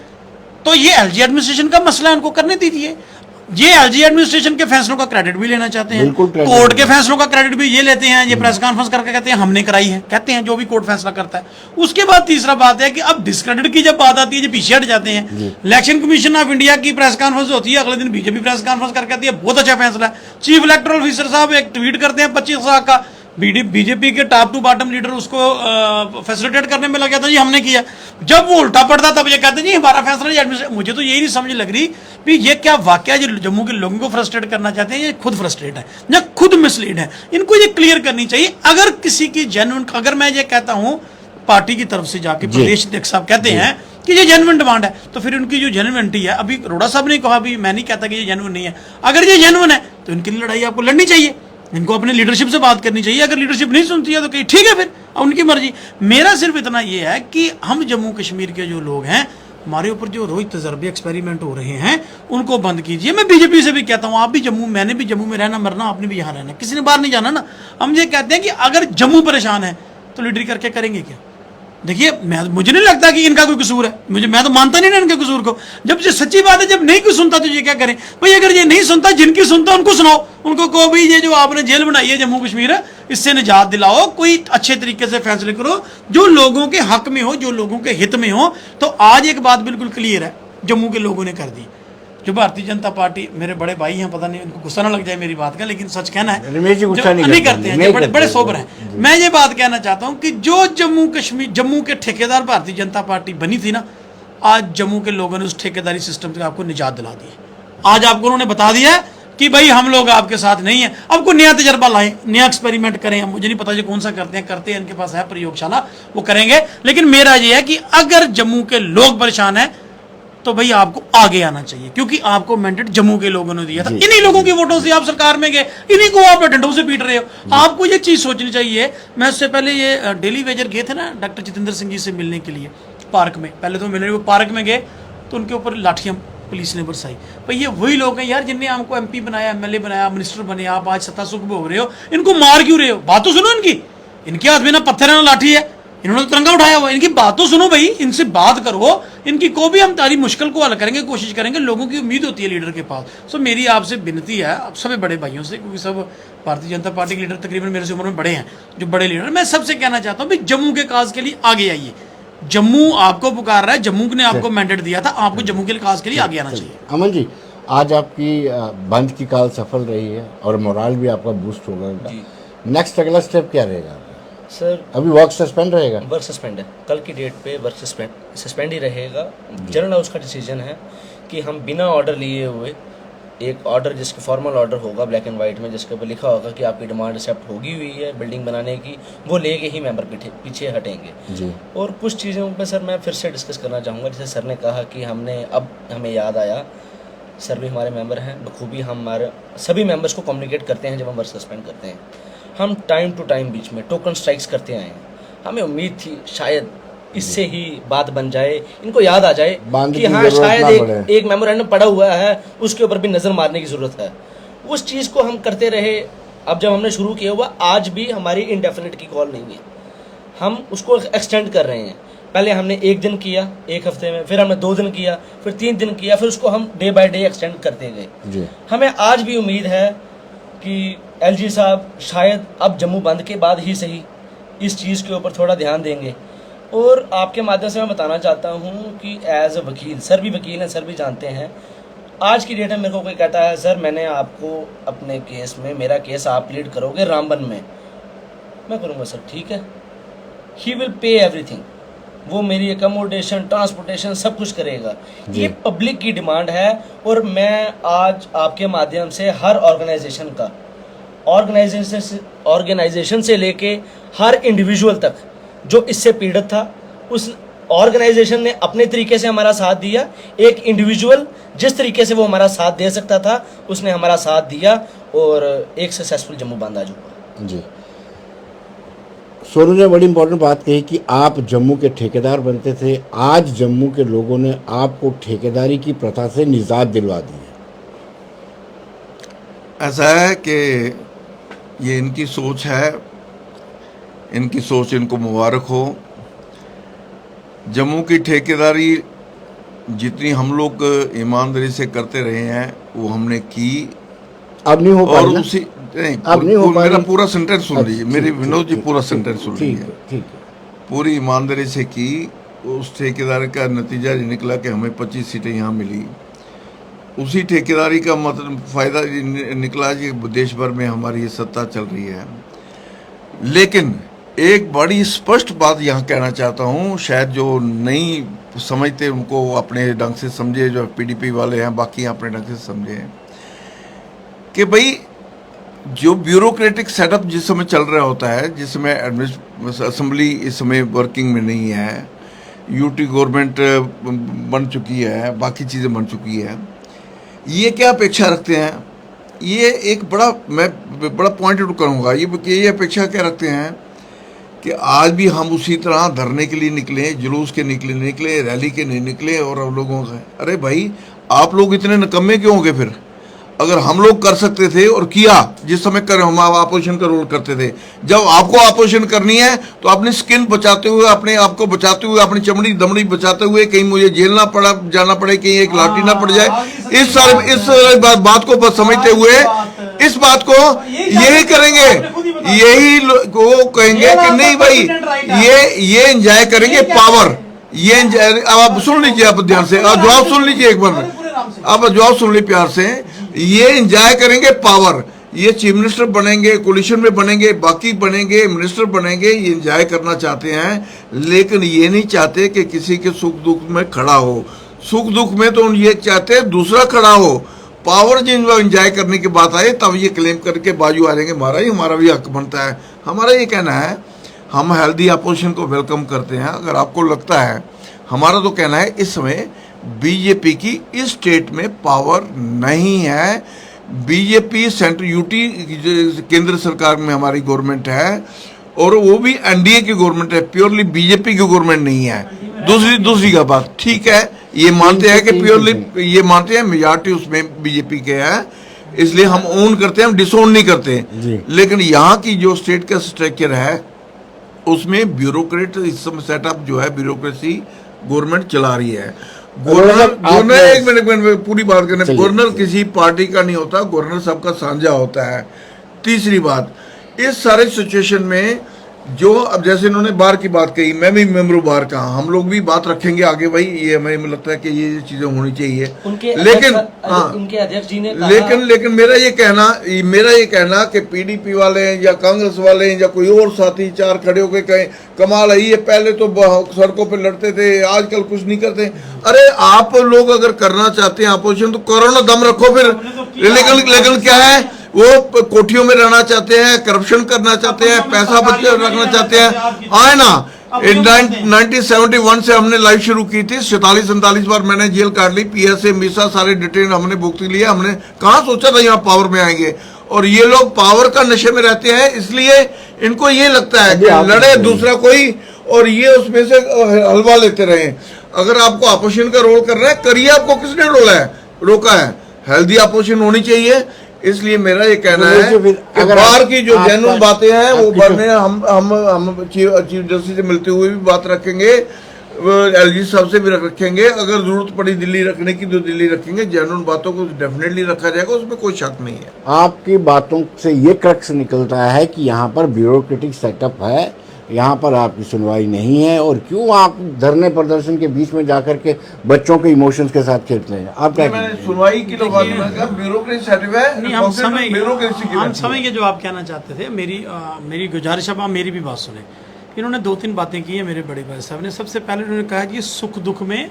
तो ये एलजी एडमिनिस्ट्रेशन का मसला है, उनको करने दीजिए। ये एलजी एडमिनिस्ट्रेशन के फैसलों का क्रेडिट भी लेना चाहते हैं, कोर्ट के फैसलों का क्रेडिट भी ये लेते हैं। ये प्रेस कॉन्फ्रेंस करके कहते हैं हमने कराई है, कहते हैं जो भी कोर्ट फैसला करता है। उसके बाद तीसरा बात है कि अब डिस्क्रेडिट की जब बात आती है, जो पीछे हट जाते हैं। इलेक्शन कमीशन ऑफ इंडिया की प्रेस कॉन्फ्रेंस होती है, अगले दिन बीजेपी प्रेस कॉन्फ्रेंस करके कहती है बहुत अच्छा फैसला है। चीफ इलेक्टोरल ऑफिसर साहब एक ट्वीट करते हैं 25 लाख का, बीजेपी के टॉप टू बॉटम लीडर उसको फैसिलिटेट करने में लग गया था जी हमने किया। जब वो उल्टा पड़ता तब ये कहते हैं जी हमारा फैसला नहीं एडमिनिस्ट्रेशन। मुझे तो यही नहीं समझ लग रही कि ये क्या वाकया जो जम्मू के लोगों को फ्रस्ट्रेट करना चाहते हैं, ये खुद फ्रस्ट्रेट है या खुद मिसलीड है। इनको ये क्लियर करनी चाहिए। अगर किसी की जेन्युइन, अगर मैं ये कहता हूँ पार्टी की तरफ से जाके प्रदेश अध्यक्ष साहब कहते हैं कि ये जेन्युइन डिमांड है, तो फिर उनकी जो जेन्युइनिटी है, अभी अरोड़ा साहब ने कहा, अभी मैं नहीं कहता कि ये जेन्युइन नहीं है। अगर ये जेन्युइन है तो इनकी लड़ाई आपको लड़नी चाहिए, इनको अपने लीडरशिप से बात करनी चाहिए। अगर लीडरशिप नहीं सुनती है तो कहीं ठीक है, फिर उनकी मर्जी। मेरा सिर्फ इतना ये है कि हम जम्मू कश्मीर के जो लोग हैं, हमारे ऊपर जो रोज तजर्बे एक्सपेरिमेंट हो रहे हैं उनको बंद कीजिए। मैं बीजेपी से भी कहता हूँ, आप भी जम्मू, मैंने भी जम्मू में रहना मरना, आपने भी यहाँ रहना, किसी ने बाहर नहीं जाना ना। हम ये कहते हैं कि अगर जम्मू परेशान है तो लीडर करके करेंगे क्या? देखिए मुझे नहीं लगता कि इनका कोई कसूर है, मैं तो मानता नहीं ना इनके कसूर को। जब ये सच्ची बात है, जब नहीं कोई सुनता तो ये क्या करें भाई? अगर ये नहीं सुनता, जिनकी सुनता उनको सुनाओ, उनको कहो भाई ये जो आपने जेल बनाई है जम्मू कश्मीर है, इससे निजात दिलाओ, कोई अच्छे तरीके से फैसले करो जो लोगों के हक में हो, जो लोगों के हित में हो। तो आज एक बात बिल्कुल क्लियर है, जम्मू के लोगों ने कर दी। जो भारतीय जनता पार्टी, मेरे बड़े भाई हैं, पता नहीं उनको गुस्सा ना लग जाए मेरी बात का, लेकिन सच कहना है, नहीं करते हैं, बड़े सोबर हैं। मैं ये बात कहना चाहता हूं कि जो जम्मू के ठेकेदार भारतीय जनता पार्टी बनी थी ना, आज जम्मू के लोगों ने उस ठेकेदारी सिस्टम से आपको निजात दिला दी। आज आपको उन्होंने बता दिया कि भाई हम लोग आपके साथ नहीं हैं, अब कोई नया तजर्बा लाएं, नया एक्सपेरिमेंट करें। मुझे नहीं पता जो कौन सा करते हैं, इनके पास है प्रयोगशाला, वो करेंगे। लेकिन मेरा ये है कि अगर जम्मू के लोग परेशान हैं तो भाई आपको आगे आना चाहिए, क्योंकि आपको मैंडेट जम्मू के लोगों ने दिया था। इन्हीं लोगों की वोटों से आप सरकार में गए, इन्हीं को आप डंडों से पीट रहे हो। आपको ये चीज सोचनी चाहिए। मैं उससे पहले ये डेली वेजर गए थे ना डॉक्टर जितेंद्र सिंह जी से मिलने के लिए पार्क में, पहले तो मिलने, वो पार्क में गए तो उनके ऊपर लाठियां पुलिस ने बरसाई। भाई ये वही लोग हैं यार जिनने हमको MP बनाया, MLA बनाया, मिनिस्टर बने, आप आज सत्ता सुख भोग रहे हो, इनको मार क्यों रहे हो? बात तो सुनो इनके हाथ में ना पत्थर है ना लाठी है, इन्होंने तो तिरंगा उठाया हुआ, इनकी बात तो सुनो भाई, इनसे बात करो, इनकी को भी हम तारी मुश्किल को हल करेंगे, कोशिश करेंगे। लोगों की उम्मीद होती है लीडर के पास। सो मेरी आपसे विनती है, आप सभी बड़े भाइयों से, क्योंकि सब भारतीय जनता पार्टी के लीडर तकरीबन मेरे से उम्र में बड़े हैं, जो बड़े लीडर, मैं सबसे कहना चाहता हूँ भाई जम्मू के काज के लिए आगे आइए। जम्मू आपको पुकार रहा है, जम्मू ने आपको मैंडेट दिया था, आपको जम्मू के काज के लिए आगे आना चाहिए। अमन जी, आज आपकी बंद की काल सफल रही है और मोराल भी आपका बूस्ट होगा। नेक्स्ट अगला स्टेप क्या रहेगा सर? अभी वर्क सस्पेंड रहेगा? वर्क सस्पेंड है, कल की डेट पे वर्क सस्पेंड ही रहेगा। जनरल हाउस का डिसीजन है कि हम बिना ऑर्डर लिए हुए, एक ऑर्डर जिसका फॉर्मल ऑर्डर होगा ब्लैक एंड वाइट में, जिसके ऊपर लिखा होगा कि आपकी डिमांड एक्सेप्ट होगी हुई है बिल्डिंग बनाने की, वो लेके ही मेंबर पीछे हटेंगे जी। और कुछ चीज़ों पे सर मैं फिर से डिस्कस करना चाहूँगा। जैसे सर ने कहा कि हमें याद आया, सर भी हमारे मेंबर हैं, बखूबी हम हमारे सभी मेंबर्स को कम्युनिकेट करते हैं जब हम वर्क सस्पेंड करते हैं। हम टाइम टू टाइम बीच में टोकन स्ट्राइक्स करते आए हैं। हमें उम्मीद थी शायद इससे ही बात बन जाए, इनको याद आ जाए कि हाँ शायद एक मेमोरेंडम पड़ा हुआ है, उसके ऊपर भी नज़र मारने की ज़रूरत है। उस चीज़ को हम करते रहे। अब जब हमने शुरू किया हुआ, आज भी हमारी इंडेफिनिट की कॉल नहीं है, हम उसको एक्सटेंड कर रहे हैं। पहले हमने 1 दिन किया, 1 हफ्ते में, फिर हमने 2 दिन किया, फिर 3 दिन किया, फिर उसको हम डे बाय डे एक्सटेंड करते गए। हमें आज भी उम्मीद है कि LG साहब शायद अब जम्मू बंद के बाद ही सही इस चीज़ के ऊपर थोड़ा ध्यान देंगे। और आपके माध्यम से मैं बताना चाहता हूँ कि एज अ वकील, सर भी वकील हैं, सर भी जानते हैं, आज की डेट में मेरे को कोई कहता है सर मैंने आपको अपने केस में, मेरा केस आप लीड करोगे रामबन में, मैं करूँगा सर ठीक है, ही विल पे एवरीथिंग, वो मेरी एकोमोडेशन, ट्रांसपोर्टेशन सब कुछ करेगा। ये पब्लिक की डिमांड है। और मैं आज आपके माध्यम से हर ऑर्गेनाइजेशन से लेके हर इंडिविजुअल तक जो इससे पीड़ित था, उस ऑर्गेनाइजेशन ने अपने तरीके से हमारा साथ दिया। एक इंडिविजुअल जिस तरीके से वो हमारा साथ दे सकता था उसने हमारा साथ दिया और एक सक्सेसफुल जम्मू बंद आज हुआ जी। सोनू ने बड़ी इंपॉर्टेंट बात कही कि आप जम्मू के ठेकेदार बनते थे, आज जम्मू के लोगों ने आपको ठेकेदारी की प्रथा से निजात दिलवा दी है। ऐसा है कि ये इनकी सोच है, इनकी सोच इनको मुबारक हो। जम्मू की ठेकेदारी जितनी हम लोग ईमानदारी से करते रहे हैं वो हमने की, अब नहीं हो पाएगा। और उसी अब नहीं हो मेरा पूरा सेंटेंस सुन लीजिए, मेरी विनोद जी पूरा सेंटेंस सुन लीजिए। पूरी ईमानदारी से की, उस ठेकेदारी का नतीजा निकला कि हमें 25 सीटें यहाँ मिली। उसी ठेकेदारी का मतलब फ़ायदा निकला कि देश भर में हमारी ये सत्ता चल रही है। लेकिन एक बड़ी स्पष्ट बात यहाँ कहना चाहता हूँ, शायद जो नहीं समझते उनको अपने ढंग से समझे, जो PDP वाले हैं बाकी अपने ढंग से समझे, कि भाई जो ब्यूरोक्रेटिक सेटअप जिस समय चल रहा होता है, जिस समय असेंबली इस समय वर्किंग में नहीं है, UT गवर्नमेंट बन चुकी है, बाकी चीज़ें बन चुकी है, ये क्या अपेक्षा रखते हैं? ये एक मैं बड़ा पॉइंट आउट करूँगा, ये अपेक्षा क्या रखते हैं कि आज भी हम उसी तरह धरने के लिए निकले, जुलूस के निकले, रैली के नहीं निकले और हम लोगों का, अरे भाई आप लोग इतने निकम्मे क्यों हो गए फिर? अगर हम लोग कर सकते थे और किया, जिस समय हम अपोजिशन का रोल करते थे, जब आपको अपोजिशन करनी है तो अपनी स्किन बचाते हुए, अपने आप को बचाते हुए, अपनी चमड़ी दमड़ी बचाते हुए, कहीं मुझे जेल ना जाना पड़े, कहीं एक लाठी ना पड़ जाए, इस बात को समझते हुए इस बात को यही करेंगे, यही वो कहेंगे कि नहीं भाई ये एंजॉय करेंगे पावर, ये अब सुन लीजिए, आप ध्यान से जवाब सुन लीजिए एक बार, आप जवाब सुन लीजिए प्यार से, ये एंजॉय करेंगे पावर, ये चीफ मिनिस्टर बनेंगे, कोलिशन में बनेंगे, बाकी बनेंगे, मिनिस्टर बनेंगे, ये एंजॉय करना चाहते हैं, लेकिन ये नहीं चाहते कि किसी के सुख दुख में खड़ा हो। सुख दुख में तो ये चाहते हैं दूसरा खड़ा हो, पावर जो एंजॉय करने की बात आए तब ये क्लेम करके बाजू आ जाएंगे हमारा भी हक बनता है। हमारा ये कहना है, हम हेल्दी अपोजिशन को वेलकम करते हैं। अगर आपको लगता है, हमारा तो कहना है इस समय बीजेपी की इस स्टेट में पावर नहीं है। बीजेपी सेंट्रल यूटी केंद्र सरकार में हमारी गवर्नमेंट है और वो भी एनडीए की गवर्नमेंट है, प्योरली बीजेपी की गवर्नमेंट नहीं है। दूसरी का बात ठीक है, ये मानते हैं कि प्योरली ये मानते हैं मेजॉरिटी उसमें बीजेपी के है, इसलिए हम ओन करते हैं, हम डिसोन नहीं करते। लेकिन यहाँ की जो स्टेट का स्ट्रक्चर है उसमें ब्यूरोक्रेट इस समय सेटअप जो है ब्यूरोक्रेसी गवर्नमेंट चला रही है। गवर्नर एक मिनट पूरी बात करने, गवर्नर किसी पार्टी का नहीं होता, गवर्नर सबका साझा होता है। तीसरी बात, इस सारे सिचुएशन में जो अब जैसे इन्होंने बार की बात कही, मैं भी मेंबर बार का, हम लोग भी बात रखेंगे आगे भाई, ये हमें लगता है कि ये चीजें होनी चाहिए। लेकिन उनके अध्यक्ष जी ने कहा, लेकिन मेरा ये कहना कि पीडीपी वाले या कांग्रेस वाले या कोई और साथी चार खड़े होकर कहें कमाल है, ये पहले तो सड़कों पे लड़ते थे, आजकल कुछ नहीं करते। अरे आप लोग अगर करना चाहते हैं अपोजिशन तो करो ना, दम रखो फिर। लेकिन क्या है, वो कोठियों में रहना चाहते हैं, करप्शन करना चाहते हैं, पैसा बचा रखना चाहते हैं। आए ना, 1971 से हमने लाइफ शुरू की थी, 47-47 बार मैंने जेल काट ली, पीएसए मीसा सारे डिटेन हमने भुगत लिया। हमने कहाँ सोचा था यहाँ पावर में आएंगे, और ये लोग पावर का नशे में रहते हैं, इसलिए इनको ये लगता है कि लड़े दूसरा कोई और ये उसमें से हलवा लेते रहे। अगर आपको अपोजिशन का रोल करना है करिए, आपको किसने रोका है? हेल्दी अपोजिशन होनी चाहिए। इसलिए मेरा ये कहना है कि बाहर की जो जेन्युइन बातें हैं वो बढ़ने हम चीफ जस्टिस से मिलते हुए भी बात रखेंगे, एलजी साहब से भी रखेंगे। अगर जरूरत पड़ी दिल्ली रखने की तो दिल्ली रखेंगे, जेन्युइन बातों को डेफिनेटली रखा जाएगा, उसमें कोई शक नहीं है। आपकी बातों से ये क्रक्स निकलता है कि यहाँ पर ब्यूरोक्रेटिक सेटअप है, यहाँ पर आपकी सुनवाई नहीं है, और क्यों आप धरने प्रदर्शन के बीच में जाकर के बच्चों के इमोशंस के साथ खेलते हैं? आप क्या सुनवाई की ब्यूरोक्रेसी सेटअप है? नहीं, हम समझेंगे जो आप कहना चाहते थे। मेरी गुजारिश, अब आप मेरी भी बात सुने। इन्होंने 2-3 बातें की हैं मेरे बड़े भाई साहब ने। सबसे पहले उन्होंने कहा कि सुख दुख में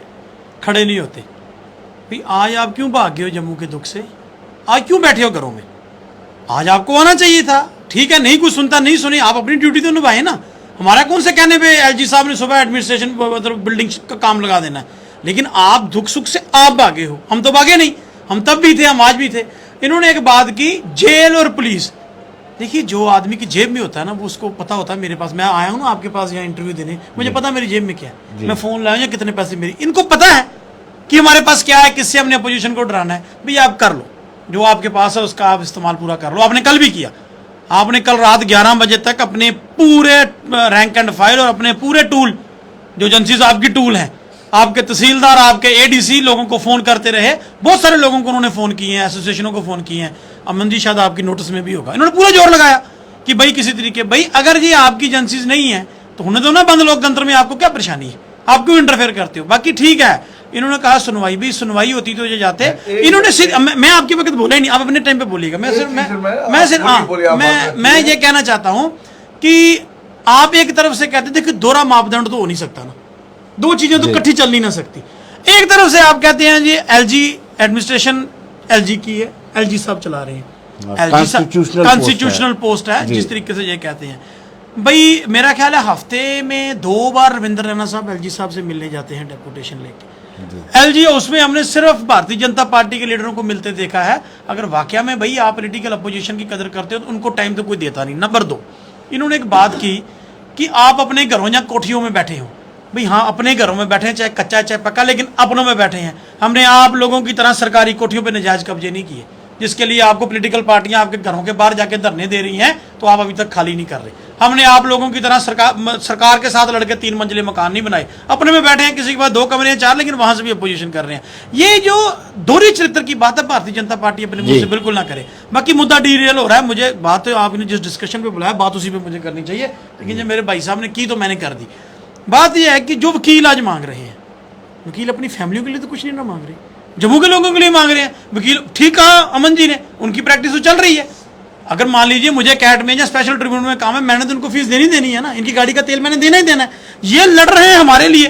खड़े नहीं होते। भाई आज आप क्यों भाग गए हो जम्मू के दुख से? आज क्यों बैठे हो घरों में? आज आपको आना चाहिए था। ठीक है, नहीं कुछ सुनता, नहीं सुनी, आप अपनी ड्यूटी तो निभाए ना। हमारा कौन से कहने पे एलजी साहब ने सुबह एडमिनिस्ट्रेशन मतलब बिल्डिंग का काम लगा देना है, लेकिन आप दुख सुख से आप भागे हो, हम तो भागे नहीं। हम तब भी थे, हम आज भी थे। इन्होंने एक बात की, जेल और पुलिस। देखिए, जो आदमी की जेब में होता है ना, वो उसको पता होता है। मेरे पास, मैं आया हूँ ना आपके पास यहाँ इंटरव्यू देने, मुझे पता है मेरी जेब में क्या है, मैं फोन लाया कितने पैसे मेरी, इनको पता है कि हमारे पास क्या है, किससे हमने अपोजिशन को डराना है। भैया आप कर लो, जो आपके पास है उसका आप इस्तेमाल पूरा कर लो। आपने कल भी किया, आपने कल रात 11 बजे तक अपने पूरे रैंक एंड फाइल और अपने पूरे टूल, जो एजेंसीज आपकी टूल हैं, आपके तहसीलदार, आपके एडीसी लोगों को फोन करते रहे। बहुत सारे लोगों को उन्होंने फोन किए हैं, एसोसिएशनों को फोन किए हैं। अमन जी शायद आपकी नोटिस में भी होगा। इन्होंने पूरा जोर लगाया कि भाई किसी तरीके, भाई अगर ये आपकी एजेंसीज नहीं है तो होने दो ना बंद लोकतंत्र में, आपको क्या परेशानी है, आप क्यों इंटरफेयर करते हो? बाकी ठीक है, इन्होंने कहा सुनवाई, भी सुनवाई होती तो ये जाते। इन्होंने सिर्फ, मैं आपके वक्त बोला ही नहीं, आप अपने टाइम पे बोलिएगा। मैं ये कहना चाहता हूं कि आप एक तरफ से कहते थे कि दोहरा मापदंड तो हो नहीं सकता ना, दो चीजें तो इकट्ठी चल नहीं ना सकती। एक तरफ से आप कहते हैं जी एलजी एडमिनिस्ट्रेशन एलजी की है, एलजी साहब चला रहे हैं, कॉन्स्टिट्यूशनल पोस्ट है, जिस तरीके से ये कहते हैं। भाई मेरा ख्याल है हफ्ते में 2 बार रविंद्र रैना साहब एलजी साहब से मिलने जाते हैं डेपुटेशन लेके। एलजी उसमें हमने सिर्फ भारतीय जनता पार्टी के लीडरों को मिलते देखा है। अगर वाकया में भाई आप पॉलिटिकल अपोजिशन की कदर करते हो तो उनको टाइम तो कोई देता नहीं। नंबर 2, इन्होंने एक बात की कि आप अपने घरों या कोठियों में बैठे हो। भाई हाँ, अपने घरों में बैठे हैं, चाहे कच्चा चाहे पक्का, लेकिन अपनों में बैठे हैं। हमने आप लोगों की तरह सरकारी कोठियों पर नजायज कब्जे नहीं किए, जिसके लिए आपको पॉलिटिकल पार्टियां आपके घरों के बाहर जाके धरने दे रही हैं, तो आप अभी तक खाली नहीं कर रहे। हमने आप लोगों की तरह सरकार के साथ लड़के 3 मंजिले मकान नहीं बनाए, अपने में बैठे हैं, किसी के पास 2 कमरे हैं 4, लेकिन वहां से भी अपोजिशन कर रहे हैं। ये जो दोहरी चरित्र की बात है, भारतीय जनता पार्टी अपने मुंह से बिल्कुल ना करे। बाकी मुद्दा डीरेल हो रहा है, मुझे बात आपने जिस डिस्कशन पे बुलाया बात उसी पे मुझे करनी चाहिए, लेकिन जब मेरे भाई साहब ने की तो मैंने कर दी। बात यह है कि जो वकील आज मांग रहे हैं, वकील अपनी फैमिलियों के लिए तो कुछ नहीं ना मांग रहे, जम्मू के लोगों के लिए मांग रहे हैं वकील। ठीक कहा अमन जी ने, उनकी प्रैक्टिस तो चल रही है। अगर मान लीजिए मुझे कैट में या स्पेशल ट्रिब्यूनल में काम है, मैंने तो उनको फीस देनी है ना, इनकी गाड़ी का तेल मैंने देना ही देना है। ये लड़ रहे हैं हमारे लिए,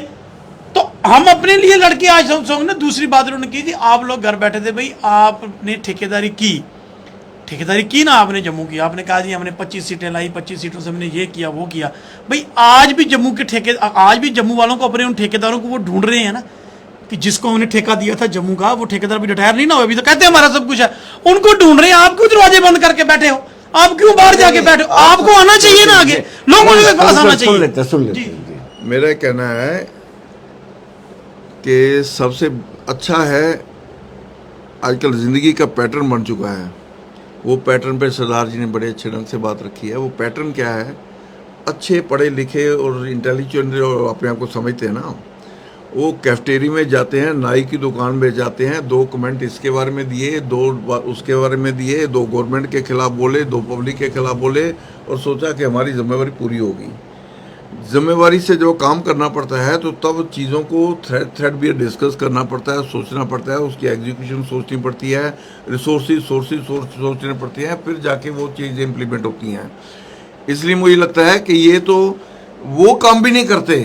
तो हम अपने लिए लड़के आज सोंगे ना। दूसरी बात उन्होंने की थी, आप लोग घर बैठे थे भाई, आपने ठेकेदारी की ना, आपने जम्मू की, आपने कहा जी हमने 25 सीटें लाई, 25 सीटों से हमने ये किया वो किया। भाई आज भी जम्मू वालों को, अपने उन ठेकेदारों को वो ढूंढ रहे हैं ना, कि जिसको हमने ठेका दिया था जम्मू का, वो ठेकेदार भी रिटायर नहीं ना हुआ अभी, तो कहते हैं हमारा सब कुछ है, उनको ढूंढ रहे हैं। आप क्यों दरवाजे बंद करके बैठे हो? आप क्यों बाहर जाके बैठे हो? आपको आना चाहिए ना, आगे लोगों के पास आना चाहिए। सुन लेते। मेरा कहना है कि सबसे अच्छा है, आजकल ज़िंदगी का पैटर्न बन चुका है। वो पैटर्न पे सरदार जी ने बड़े अच्छे ढंग से बात रखी है। वो पैटर्न क्या है? अच्छे पढ़े लिखे और इंटेलिजेंट और अपने आप को समझते हैं ना, वो कैफेटेरिया में जाते हैं, नाई की दुकान में जाते हैं, 2 कमेंट इसके बारे में दिए, 2 उसके बारे में दिए, 2 गवर्नमेंट के खिलाफ बोले, 2 पब्लिक के खिलाफ बोले, और सोचा कि हमारी जिम्मेवारी पूरी होगी। जिम्मेवारी से जो काम करना पड़ता है तो तब चीज़ों को थ्रेड भी डिस्कस करना पड़ता है, सोचना पड़ता है, उसकी एग्जीक्यूशन सोचनी पड़ती है, रिसोर्सेज सोचने पड़ती हैं, फिर जाके वो चीज़ें इम्प्लीमेंट होती हैं। इसलिए मुझे लगता है कि ये तो वो काम भी नहीं करते,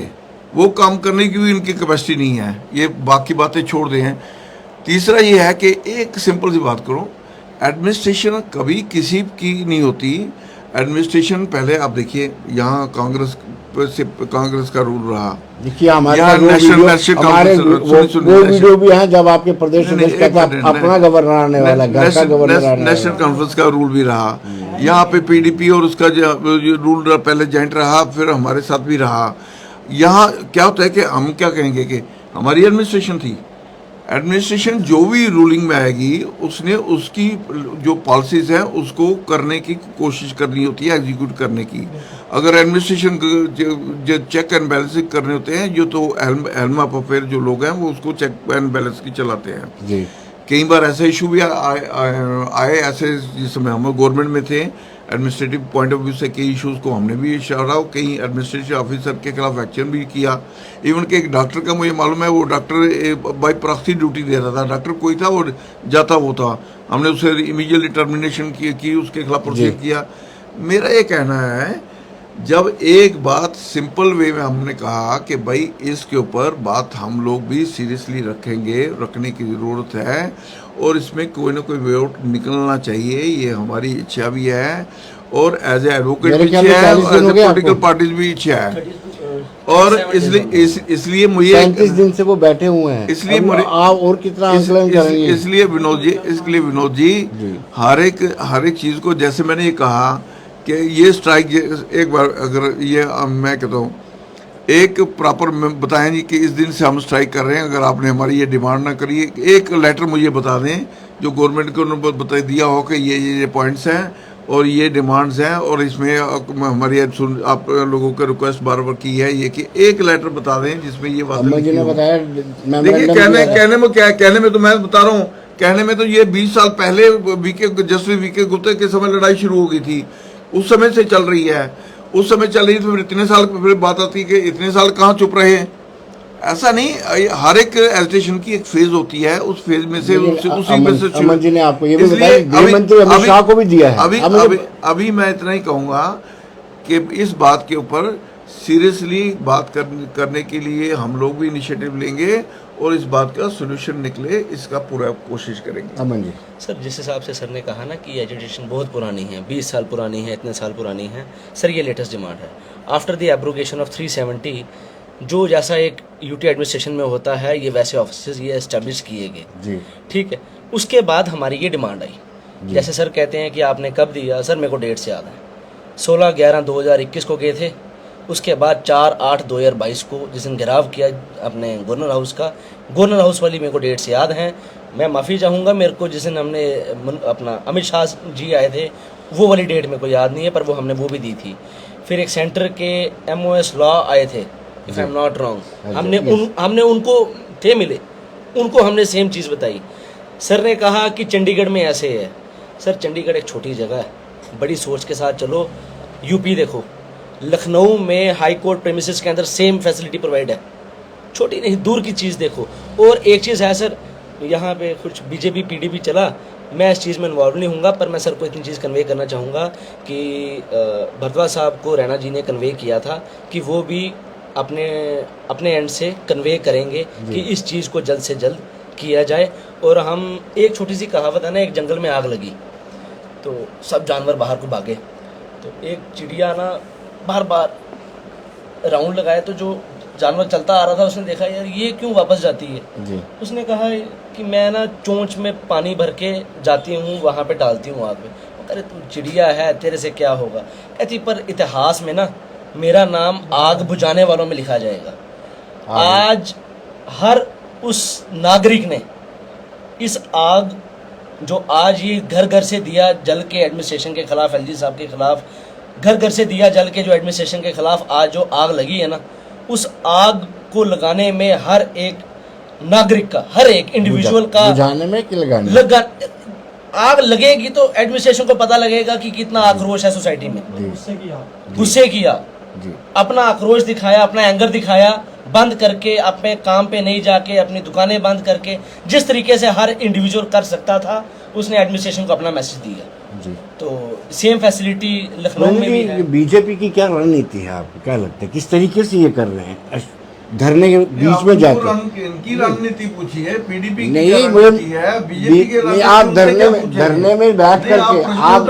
वो काम करने की भी इनकी कैपेसिटी नहीं है। ये बाकी बातें छोड़ दें। तीसरा ये है कि एक सिंपल सी बात करो, एडमिनिस्ट्रेशन कभी किसी की नहीं होती। एडमिनिस्ट्रेशन पहले आप देखिए, यहाँ कांग्रेस का रूल रहा। देखिए हमारे वो वीडियो भी है जब आपके प्रदेश अपना गवर्नर आने वाला, घर का गवर्नर, नेशनल कॉन्फ्रेंस का रूल भी रहा। यहाँ पे पीडीपी और उसका जो रूल पहले जॉइंट रहा, फिर हमारे साथ भी रहा। यहाँ क्या होता है कि हम क्या कहेंगे कि हमारी एडमिनिस्ट्रेशन थी, एडमिनिस्ट्रेशन जो भी रूलिंग में आएगी उसने उसकी जो पॉलिसीज हैं उसको करने की कोशिश करनी होती है, एग्जीक्यूट करने की। अगर एडमिनिस्ट्रेशन जो चेक एंड बैलेंसिंग करने होते हैं, जो तो हेल्म ऑफ अफेयर जो लोग हैं वो उसको चेक एंड बैलेंस की चलाते हैं जी। कई बार ऐसे इशू भी आए ऐसे, जिस समय हम गवर्नमेंट में थे, एडमिनिस्ट्रेटिव पॉइंट ऑफ व्यू से कई इश्यूज को हमने भी इशारा, कई एडमिनिस्ट्रेटिव ऑफिसर के खिलाफ एक्शन भी किया। इवन कि एक डॉक्टर का मुझे मालूम है, वो डॉक्टर बाई प्रॉक्सी ड्यूटी दे रहा था, डॉक्टर कोई था वो जाता वो था, हमने उसे इमीडिएटली टर्मिनेशन की उसके खिलाफ प्रोसीड किया। मेरा ये कहना है, जब एक बात सिंपल वे में हमने कहा कि भाई इसके ऊपर बात हम लोग भी सीरियसली रखने की ज़रूरत है और इसमें कोई ना कोई वे आउट निकलना चाहिए, ये हमारी इच्छा भी है और एज ए एडवोकेट भी इच्छा है, एज ए पॉलिटिकल पार्टीज भी इच्छा है। और इसलिए मुझे 35 दिन से वो बैठे हुए हैं, इसलिए आप और कितना आंकलन करेंगे? इसलिए विनोद जी हर एक चीज़ को, जैसे मैंने ये कहा कि ये स्ट्राइक, एक बार अगर ये मैं कहता हूँ एक प्रॉपर बताएं जी कि इस दिन से हम स्ट्राइक कर रहे हैं, अगर आपने हमारी ये डिमांड ना करी, एक लेटर मुझे बता दें जो गवर्नमेंट को उन्होंने बता दिया हो कि ये पॉइंट्स हैं और ये डिमांड्स हैं और इसमें हमारी आप लोगों को रिक्वेस्ट बार बार की है, ये कि एक लेटर बता दें जिसमें ये बात बताया। देखिए कहने में तो मैं बता रहा हूँ, कहने में तो ये 20 साल पहले जस्टिस वीके गुप्ता के समय लड़ाई शुरू हो गई थी, उस समय से चल रही है, उस समय चल रही तो फिर इतने साल फिर बात आती है कि इतने साल कहाँ चुप रहे हैं। ऐसा नहीं, हर एक एजिटेशन की एक फेज होती है, उस फेज में से उसी में से अमन जी ने आपको ये भी बताया, गृह मंत्री अमित शाह को भी दिया है। अभी मैं इतना ही कहूँगा कि इस बात के ऊपर सीरियसली बात करने के लिए हम लोग भी इनिशिएटिव लेंगे और इस बात का सोल्यूशन निकले, इसका पूरा कोशिश करेंगे। अमन जी सर, जिस हिसाब से सर ने कहा ना कि एजुटेशन बहुत पुरानी है, 20 साल पुरानी है, इतने साल पुरानी है, सर ये लेटेस्ट डिमांड है। आफ्टर द एब्रोगेशन ऑफ 370 जो जैसा एक यूटी एडमिनिस्ट्रेशन में होता है, ये वैसे ऑफिस ये एस्टेब्लिश किए गए जी, ठीक है। उसके बाद हमारी ये डिमांड आई, जैसे सर कहते हैं कि आपने कब दिया, सर मेरे को डेट से याद है, 16/11/2021 को गए थे। उसके बाद 4/8/2022 को जिस दिन घेराव किया अपने गवर्नर हाउस का, गवर्नर हाउस वाली मेरे को डेट से याद है। मैं माफ़ी चाहूँगा, मेरे को जिस दिन हमने अपना अमित शाह जी आए थे वो वाली डेट मेरे को याद नहीं है, पर वो हमने वो भी दी थी। फिर एक सेंटर के MOS लॉ आए थे, if I am not wrong, हमने उनको थे मिले, उनको हमने सेम चीज़ बताई। सर ने कहा कि चंडीगढ़ में ऐसे है। सर चंडीगढ़ एक छोटी जगह है, बड़ी सोच के साथ चलो। यूपी देखो, लखनऊ में हाई कोर्ट प्रेमिसेस के अंदर सेम फैसिलिटी प्रोवाइड है, छोटी नहीं दूर की चीज़ देखो। और एक चीज़ है सर, यहाँ पे कुछ बीजेपी PDP चला, मैं इस चीज़ में इन्वॉल्व नहीं हूँगा, पर मैं सर को इतनी चीज़ कन्वे करना चाहूँगा कि भरद्वाज साहब को रैना जी ने कन्वे किया था कि वो भी अपने अपने एंड से कन्वे करेंगे कि इस चीज़ को जल्द से जल्द किया जाए। और हम, एक छोटी सी कहावत है ना, एक जंगल में आग लगी तो सब जानवर बाहर को भागे, तो एक चिड़िया ना बार बार राउंड लगाए, तो जो जानवर चलता आ रहा था उसने देखा यार ये क्यों वापस जाती है जी। उसने कहा कि मैं ना चोंच में पानी भर के जाती हूँ, वहाँ पे डालती हूँ आग में। अरे तू चिड़िया है, तेरे से क्या होगा। कहती पर इतिहास में ना मेरा नाम आग बुझाने वालों में लिखा जाएगा। आज हर उस नागरिक ने इस आग जो आज ये घर घर से दिया जल के एडमिनिस्ट्रेशन के खिलाफ, एलजी साहब के खिलाफ, घर घर से दिया जल के जो एडमिनिस्ट्रेशन के खिलाफ आज जो आग लगी है ना, उस आग को लगाने में हर एक नागरिक का, हर एक इंडिविजुअल का बुझाने में कि लगाने आग लगेगी तो एडमिनिस्ट्रेशन को पता लगेगा कि कितना आक्रोश है सोसाइटी में। गुस्से की आग, अपना आक्रोश दिखाया, अपना एंगर दिखाया, बंद करके अपने काम पे नहीं जाके अपनी दुकानें बंद करके जिस तरीके से हर इंडिविजुअल कर सकता था उसने एडमिनिस्ट्रेशन को अपना मैसेज दिया जी। तो सेम फैसिलिटी लखनऊ में भी है। बीजेपी की क्या रणनीति है, आपको क्या लगता है किस तरीके से ये कर रहे हैं धरने के बीच में जाकर? इनकी रणनीति पूछी है, पीडीपी की नहीं, रणनीति है, बीजेपी की रणनीति। आप धरने में बैठ करके आप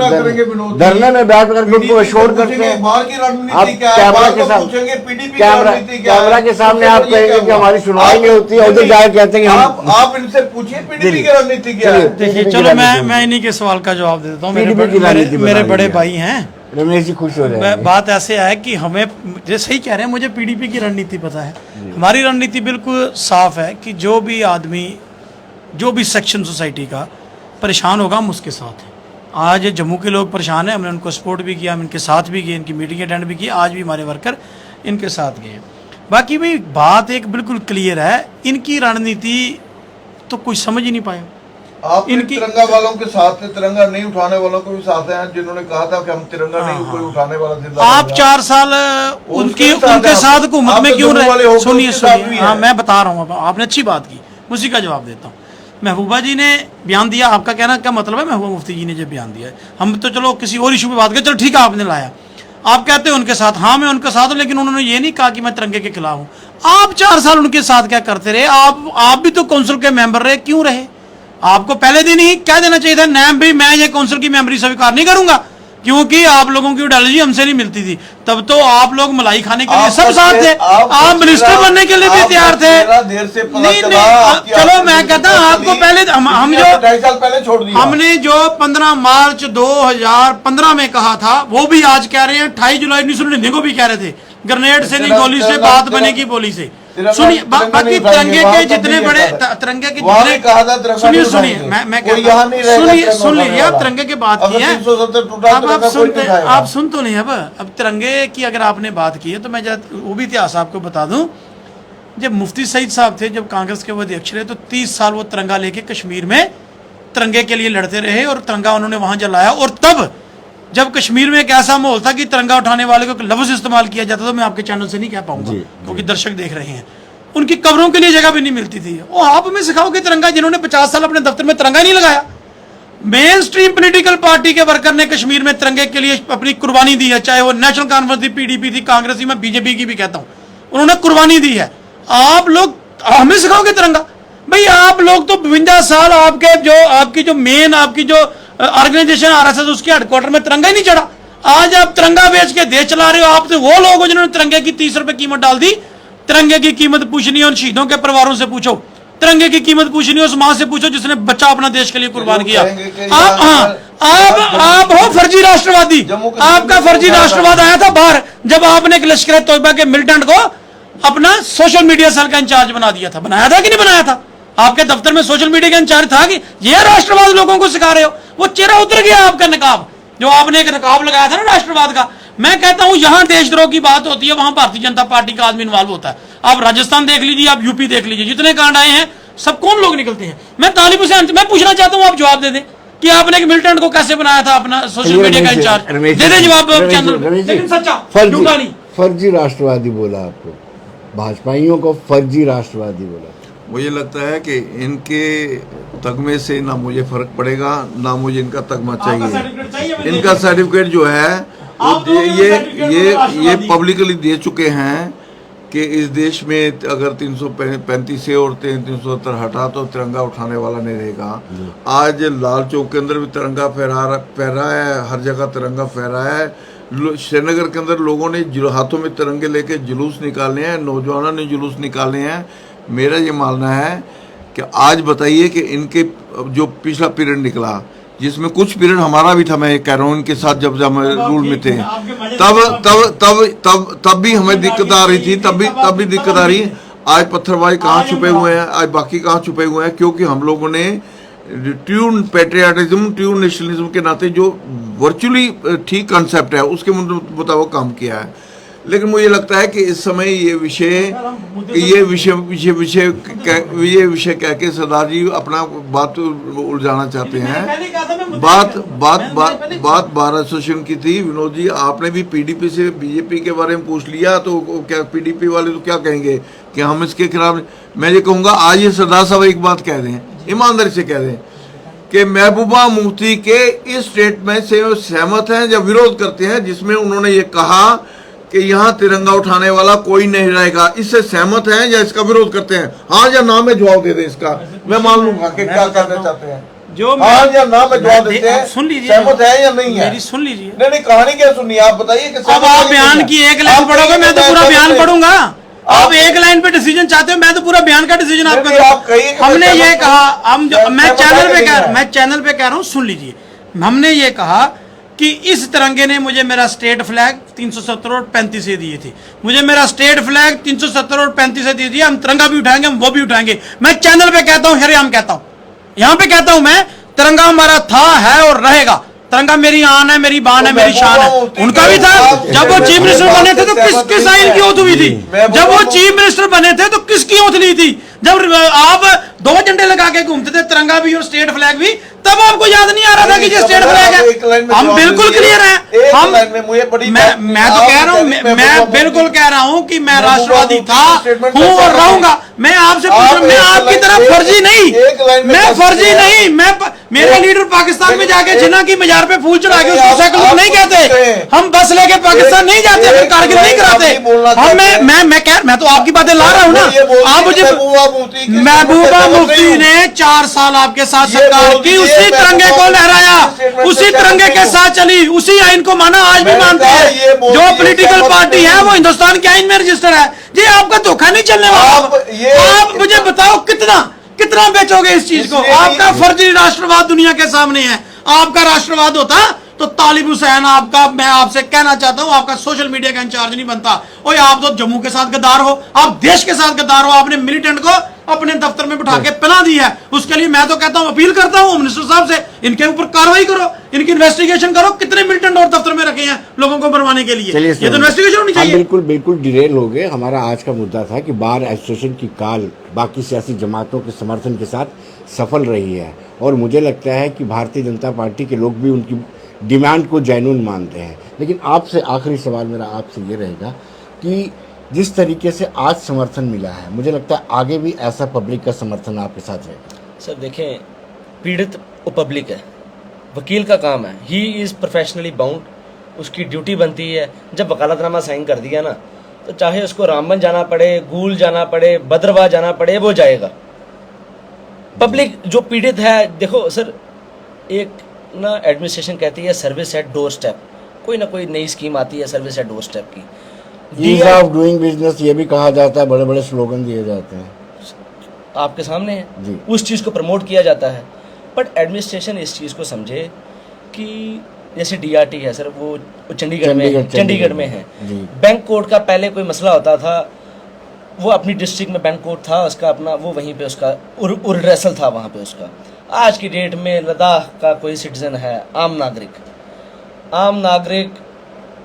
धरने में बैठ करके उनको शोर करते हैं। बाहर की रणनीति आप क्या है, कैमरा बाहर के तो सामने पूछेंगे पीडीपी की रणनीति क्या है। कैमरा के सामने आप कहेंगे कि हमारी सुनवाई नहीं होती है, उधर जाकर कहते हैं आप इनसे पूछिए पीडीपी की रणनीति क्या है। देखिए चलो मैं इन्हीं के सवाल का जवाब दे देता हूँ। मेरे बड़े भाई हैं रमेश जी, खुश हो रहे हैं। बात ऐसे है कि हमें, जैसे सही कह रहे हैं, मुझे पीडीपी की रणनीति पता है। हमारी रणनीति बिल्कुल साफ है कि जो भी आदमी, जो भी सेक्शन सोसाइटी का परेशान होगा हम उसके साथ हैं। आज जम्मू के लोग परेशान हैं, हमने उनको सपोर्ट भी किया, हम इनके साथ भी गए, इनकी मीटिंग अटेंड भी की, आज भी हमारे वर्कर इनके साथ गए। बाकी भाई बात एक बिल्कुल क्लियर है, इनकी रणनीति तो कोई समझ ही नहीं पाया। आप इनकी तिरंगा वालों के साथ थे, तिरंगा नहीं उठाने वालों को भी साथ हैं, जिन्होंने कहा था कि हम तिरंगा नहीं कोई उठाने वाला जिंदा। आप 4 साल उनके साथ हुकूमत में क्यों रहे? सुनिए, हाँ मैं बता रहा हूँ, आपने अच्छी बात की, उसी का जवाब देता हूँ। महबूबा जी ने बयान दिया, आपका कहना क्या मतलब है? महबूबा मुफ्ती जी ने जो बयान दिया है, हम तो चलो किसी और इशू पे बात करें, चलो ठीक है आपने लाया, आप कहते हैं उनके साथ, हाँ मैं उनके साथ हूँ, लेकिन उन्होंने ये नहीं कहा कि मैं तिरंगे के खिलाफ हूँ। आप 4 साल उनके साथ क्या करते रहे? आप भी तो काउंसिल के मेंबर रहे, क्यों रहे? आपको पहले दिन ही कह देना चाहिए था, नैम भी मैं ये काउंसिल की मेंबरी स्वीकार नहीं करूंगा, क्योंकि आप लोगों की आइडियोलॉजी हमसे नहीं मिलती थी। तब तो आप लोग मलाई खाने के लिए सब साथ थे, आप मिनिस्टर बनने के लिए भी तैयार थे। नहीं, चलो मैं कहता हूं आपको पहले हम जो 2.5 साल पहले छोड़ दिया। हमने जो 15 मार्च 2015 में कहा था, वो भी आज कह रहे हैं। 28 जुलाई 1999 को भी कह रहे थे, ग्रेनेड से नहीं गोली से बात बनेगी बोली से। सुनिए, बाकी तिरंगे के जितने बड़े तिरंगे के जितने, सुनिए मैं सुनिए यार, तिरंगे की बात की है, अब आप सुन तो नहीं। अब तिरंगे की अगर आपने बात की है तो मैं वो भी इतिहास आपको बता दूं। जब मुफ्ती सईद साहब थे, जब कांग्रेस के वो अध्यक्ष रहे, तो 30 साल वो तिरंगा लेके कश्मीर में तिरंगे के लिए लड़ते रहे और तिरंगा उन्होंने वहां जलाया। और तब जब कश्मीर में एक ऐसा माहौल था कि तिरंगा उठाने वाले को लफ्ज इस्तेमाल किया जाता था, मैं आपके चैनल से नहीं कह पाऊंगा क्योंकि दर्शक देख रहे हैं, उनकी कब्रों के लिए जगह भी नहीं मिलती थी। वो आप हमें सिखाओगे तिरंगा, जिन्होंने 50 साल अपने दफ्तर में तिरंगा नहीं लगाया। मेन स्ट्रीम पॉलिटिकल पार्टी के वर्कर ने कश्मीर में तिरंगे के लिए अपनी कुर्बानी दी है, चाहे वो नेशनल कॉन्फ्रेंस थी, पीडीपी थी, कांग्रेस थी, मैं बीजेपी की भी कहता हूं, उन्होंने कुर्बानी दी है। आप लोग हमें सिखाओगे तिरंगा? भाई आप लोग तो 52 साल आपकी जो मेन आपकी जो ऑर्गेनाइजेशन आरएसएस, उसके हेडक्वार्टर में तिरंगा ही नहीं चढ़ा। आज आप तिरंगा बेच के देश चला रहे हो। आप तो वो लोग हो जिन्होंने तिरंगे की 30 रुपए कीमत डाल दी। तिरंगे की कीमत पूछनी है उन शहीदों के परिवारों से पूछो, तिरंगे की कीमत पूछनी है उस मां से पूछो जिसने बच्चा अपना देश के लिए कुर्बान किया। आप हो फर्जी राष्ट्रवादी। आपका फर्जी राष्ट्रवाद आया था बाहर, जब आपने एक लश्कर तोयबा के मिलिटेंट को अपना सोशल मीडिया सेल का इंचार्ज बना दिया था। बनाया था कि नहीं बनाया था? आपके दफ्तर में सोशल मीडिया का इंचार्ज था कि ये राष्ट्रवाद लोगों को सिखा रहे हो। वो चेहरा उतर गया आपका, नकाब जो आपने एक नकाब लगाया था ना राष्ट्रवाद का। मैं कहता हूं यहां देशद्रोह की बात होती है, वहां भारतीय जनता पार्टी का आदमी इन्वॉल्व होता है। आप राजस्थान देख लीजिए, आप यूपी देख लीजिए, जितने कांड आए हैं सब कौन लोग निकलते हैं। मैं तालिब हुसैन, मैं पूछना चाहता हूं, आप जवाब दे दें कि आपने एक मिलिटेंट को कैसे बनाया था अपना सोशल मीडिया का इंचार्ज? दे दे जवाब चैनल, लेकिन सच्चा, झूठा नहीं। फर्जी राष्ट्रवादी बोला आपको, भाजपाइयों को फर्जी राष्ट्रवादी बोला। मुझे लगता है कि इनके तगमे से ना मुझे फर्क पड़ेगा, ना मुझे इनका तगमा चाहिए। इनका सर्टिफिकेट जो है ये पब्लिकली दे चुके हैं कि इस देश में अगर 335 से और 370 हटा तो तिरंगा उठाने वाला नहीं रहेगा। आज लाल चौक के अंदर भी तिरंगा फहरा है, हर जगह तिरंगा फहरा है। श्रीनगर के अंदर लोगों ने हाथों में तिरंगे लेके जुलूस निकाले हैं, नौजवानों ने जुलूस निकाले हैं। मेरा ये मानना है कि आज बताइए कि इनके जो पिछला पीरियड निकला, जिसमें कुछ पीरियड हमारा भी था, मैं कह रहा हूँ इनके साथ जब हम रूल में थे, तब भी हमें दिक्कत आ रही थी, तब भी दिक्कत आ रही है। आज पत्थरबाज कहाँ छुपे हुए हैं, आज बाकी कहाँ छुपे हुए हैं, क्योंकि हम लोगों ने ट्रू पैट्रियाटिज्म, ट्रू नेशनलिज्म के नाते जो वर्चुअली ठीक कॉन्सेप्ट है उसके मुताबिक काम किया है। लेकिन मुझे लगता है कि इस समय ये विषय कह के सरदार जी अपना बात उलझाना चाहते हैं। बात बार एसोसिएशन की थी। विनोद जी, आपने भी पीडीपी से बीजेपी के बारे में पूछ लिया, तो क्या पीडीपी वाले तो क्या कहेंगे कि हम इसके खिलाफ? मैं ये कहूँगा आज ये सरदार साहब एक बात कह दें, ईमानदारी से कह दें कि महबूबा मुफ्ती के इस स्टेटमेंट से सहमत हैं या विरोध करते हैं, जिसमें उन्होंने ये कहा कि यहाँ तिरंगा उठाने वाला कोई नहीं रहेगा, इससे सहमत हैं या इसका विरोध करते हैं? हाँ या ना में जवाब दे दें इसका, मैं मान लूंगा कि क्या करना चाहते हैं। जो हाँ या ना में जवाब देते हैं, सुन लीजिए, सहमत है या नहीं है? मेरी सुन लीजिए। नहीं, कहानी क्या सुननी है, आप बताइए। अब आप बयान की एक लाइन पढ़ोगे, मैं तो पूरा बयान पढ़ूंगा। आप एक लाइन पे डिसीजन चाहते हो, मैं तो पूरा बयान का डिसीजन आपका। हमने ये कहा, मैं चैनल पे कह रहा हूँ, सुन लीजिए। हमने ये कहा कि इस तिरंगे ने मुझे मेरा स्टेट फ्लैग 370 और 35 से दिए थे, मुझे मेरा स्टेट फ्लैग 370 और 35 से दे दिया। हम तिरंगा भी उठाएंगे, हम वो भी उठाएंगे। मैं चैनल पे कहता हूँ, शरेआम कहता हूँ, यहाँ पे कहता हूँ मैं, तिरंगा हमारा था, है और रहेगा। तिरंगा मेरी आन है, मेरी बान है, मेरी शान है। उनका भी था। जब वो चीफ मिनिस्टर बने थे तो किस आइन की ओथ हुई थी? जब वो चीफ मिनिस्टर बने थे तो किसकी ओथ ली थी? जब आप 2 झंडे लगा के घूमते थे, तिरंगा भी और स्टेट फ्लैग भी, तब आपको याद नहीं आ रहा था कि ये स्टेट फ्लैग है? हम बिल्कुल क्लियर हैं। मैं तो कह रहा हूँ, मैं बिल्कुल कह रहा हूँ कि मैं राष्ट्रवादी था, हूँ और रहूंगा। मैं आपसे पूछ रहा हूँ, मैं आपकी तरह फर्जी नहीं, मैं फर्जी नहीं। मैं मेरे लीडर पाकिस्तान में जाके जिन्ना की मजार पे फूल चढ़ा के उसको सेकुलर नहीं कहते। हम बस लेके पाकिस्तान नहीं जाते, फिर कारगिल नहीं कराते। हम मैं तो आपकी बातें ला रहा हूँ ना। आप मुझे, महबूबा मुफ्ती ने 4 साल आपके साथ सरकार की, उसी तिरंगे को लहराया, उसी तिरंगे के साथ चली, उसी आइन को माना, आज भी मानते हैं। जो पॉलिटिकल पार्टी है वो हिंदुस्तान के आइन में रजिस्टर है। जी आपका धोखा नहीं चलने वाला। आप मुझे बताओ कितना बेचोगे इस चीज को? आपका फर्जी राष्ट्रवाद दुनिया के सामने है। आपका राष्ट्रवाद होता तो तालिब हुसैन आपका, मैं आपसे कहना चाहता हूं, आपका सोशल मीडिया का इंचार्ज नहीं बनता। ओए आप तो जम्मू के साथ गद्दार हो, आप देश के साथ गद्दार हो। आपने मिलिटेंट को अपने दफ्तर में बिठा के पना दी है। उसके लिए मैं तो कहता हूं, अपील करता हूं मिनिस्टर साहब से, इनके ऊपर कार्रवाई करो, इनकी इन्वेस्टिगेशन करो। कितने मिलिटेंट और दफ्तर में रखे हैं लोगों को मरवाने के लिए? ये तो इन्वेस्टिगेशन होनी चाहिए। बिल्कुल डिटेल हो गए। हमारा आज का मुद्दा था कि बार एसोसिएशन की काल बाकी सियासी जमातों के समर्थन के साथ सफल रही है, और मुझे लगता है कि भारतीय जनता पार्टी के लोग भी उनकी डिमांड को जेन्युइन मानते हैं। लेकिन आपसे आखिरी सवाल मेरा आपसे ये रहेगा कि जिस तरीके से आज समर्थन मिला है, मुझे लगता है आगे भी ऐसा पब्लिक का समर्थन आपके साथ रहेगा। सर देखें, पीड़ित पब्लिक है, वकील का काम है, ही इज़ प्रोफेशनली बाउंड, उसकी ड्यूटी बनती है। जब वकालतनामा साइन कर दिया ना, तो चाहे उसको रामबन जाना पड़े, गूल जाना पड़े, भद्रवाह जाना पड़े, वो जाएगा। पब्लिक जो पीड़ित है, देखो सर, एक ना एडमिनिस्ट्रेशन कहती है सर्विस एट डोर स्टेप, कोई ना कोई नई स्कीम आती है सर्विस एट डोर स्टेप की। ईज ऑफ डूइंग बिजनेस ये भी कहा जाता है, बड़े बड़े स्लोगन दिए जाते हैं, आपके सामने है, उस चीज़ को प्रमोट किया जाता है। बट एडमिनिस्ट्रेशन इस चीज़ को समझे कि जैसे डीआरटी है सर, वो चंडीगढ़ में है। बैंक कोर्ट का पहले कोई मसला होता था, वो अपनी डिस्ट्रिक्ट में बैंक कोर्ट था उसका अपना, वो वहीं पे उसका उर्रेसल था वहाँ पे उसका। आज की डेट में लद्दाख का कोई सिटीजन है, आम नागरिक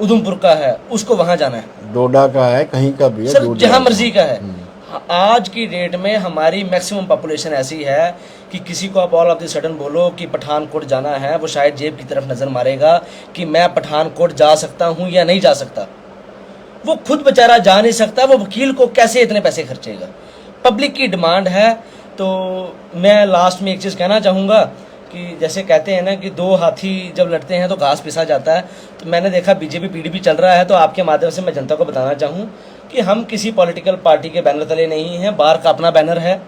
उधमपुर का है, उसको वहाँ जाना है, डोडा का है, कहीं का भी है, सर जहाँ मर्जी का है। आज की डेट में हमारी मैक्सिमम पॉपुलेशन ऐसी है कि किसी को आप ऑल ऑफ द सडन बोलो कि पठानकोट जाना है, वो शायद जेब की तरफ नज़र मारेगा कि मैं पठानकोट जा सकता हूँ या नहीं जा सकता। वो खुद बेचारा जा नहीं सकता, वो वकील को कैसे इतने पैसे खर्चेगा? पब्लिक की डिमांड है। तो मैं लास्ट में एक चीज़ कहना चाहूँगा कि जैसे कहते हैं ना कि 2 हाथी जब लड़ते हैं तो घास पिसा जाता है। तो मैंने देखा बीजेपी पीडीपी चल रहा है, तो आपके माध्यम से मैं जनता को बताना चाहूँ, कि हम किसी पॉलिटिकल पार्टी के बैनर तले नहीं हैं, बार का अपना बैनर है।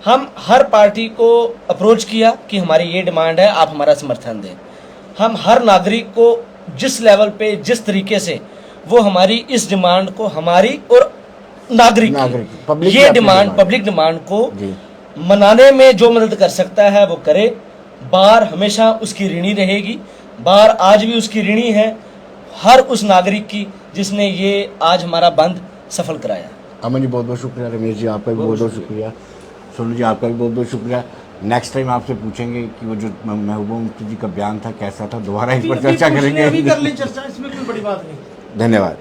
हम हर पार्टी को अप्रोच किया कि हमारी ये डिमांड है, आप हमारा समर्थन दें। हम हर नागरिक को जिस लेवल पे जिस तरीके से वो हमारी इस डिमांड को, हमारी और नागरिक की ये डिमांड, पब्लिक डिमांड को मनाने में जो मदद कर सकता है वो करे। बार हमेशा उसकी ऋणी रहेगी, बार आज भी उसकी ऋणी है हर उस नागरिक की जिसने ये आज हमारा बंद सफल कराया। अमन जी बहुत बहुत शुक्रिया, रमेश जी आपका भी बहुत बहुत शुक्रिया, सोनू जी आपका भी बहुत बहुत शुक्रिया। नेक्स्ट टाइम आपसे पूछेंगे कि वो जो महबूबा मुफ्ती जी का बयान था कैसा था, दोबारा इस पर चर्चा करेंगे। अभी कर लें चर्चा, इसमें कोई बड़ी बात नहीं। धन्यवाद।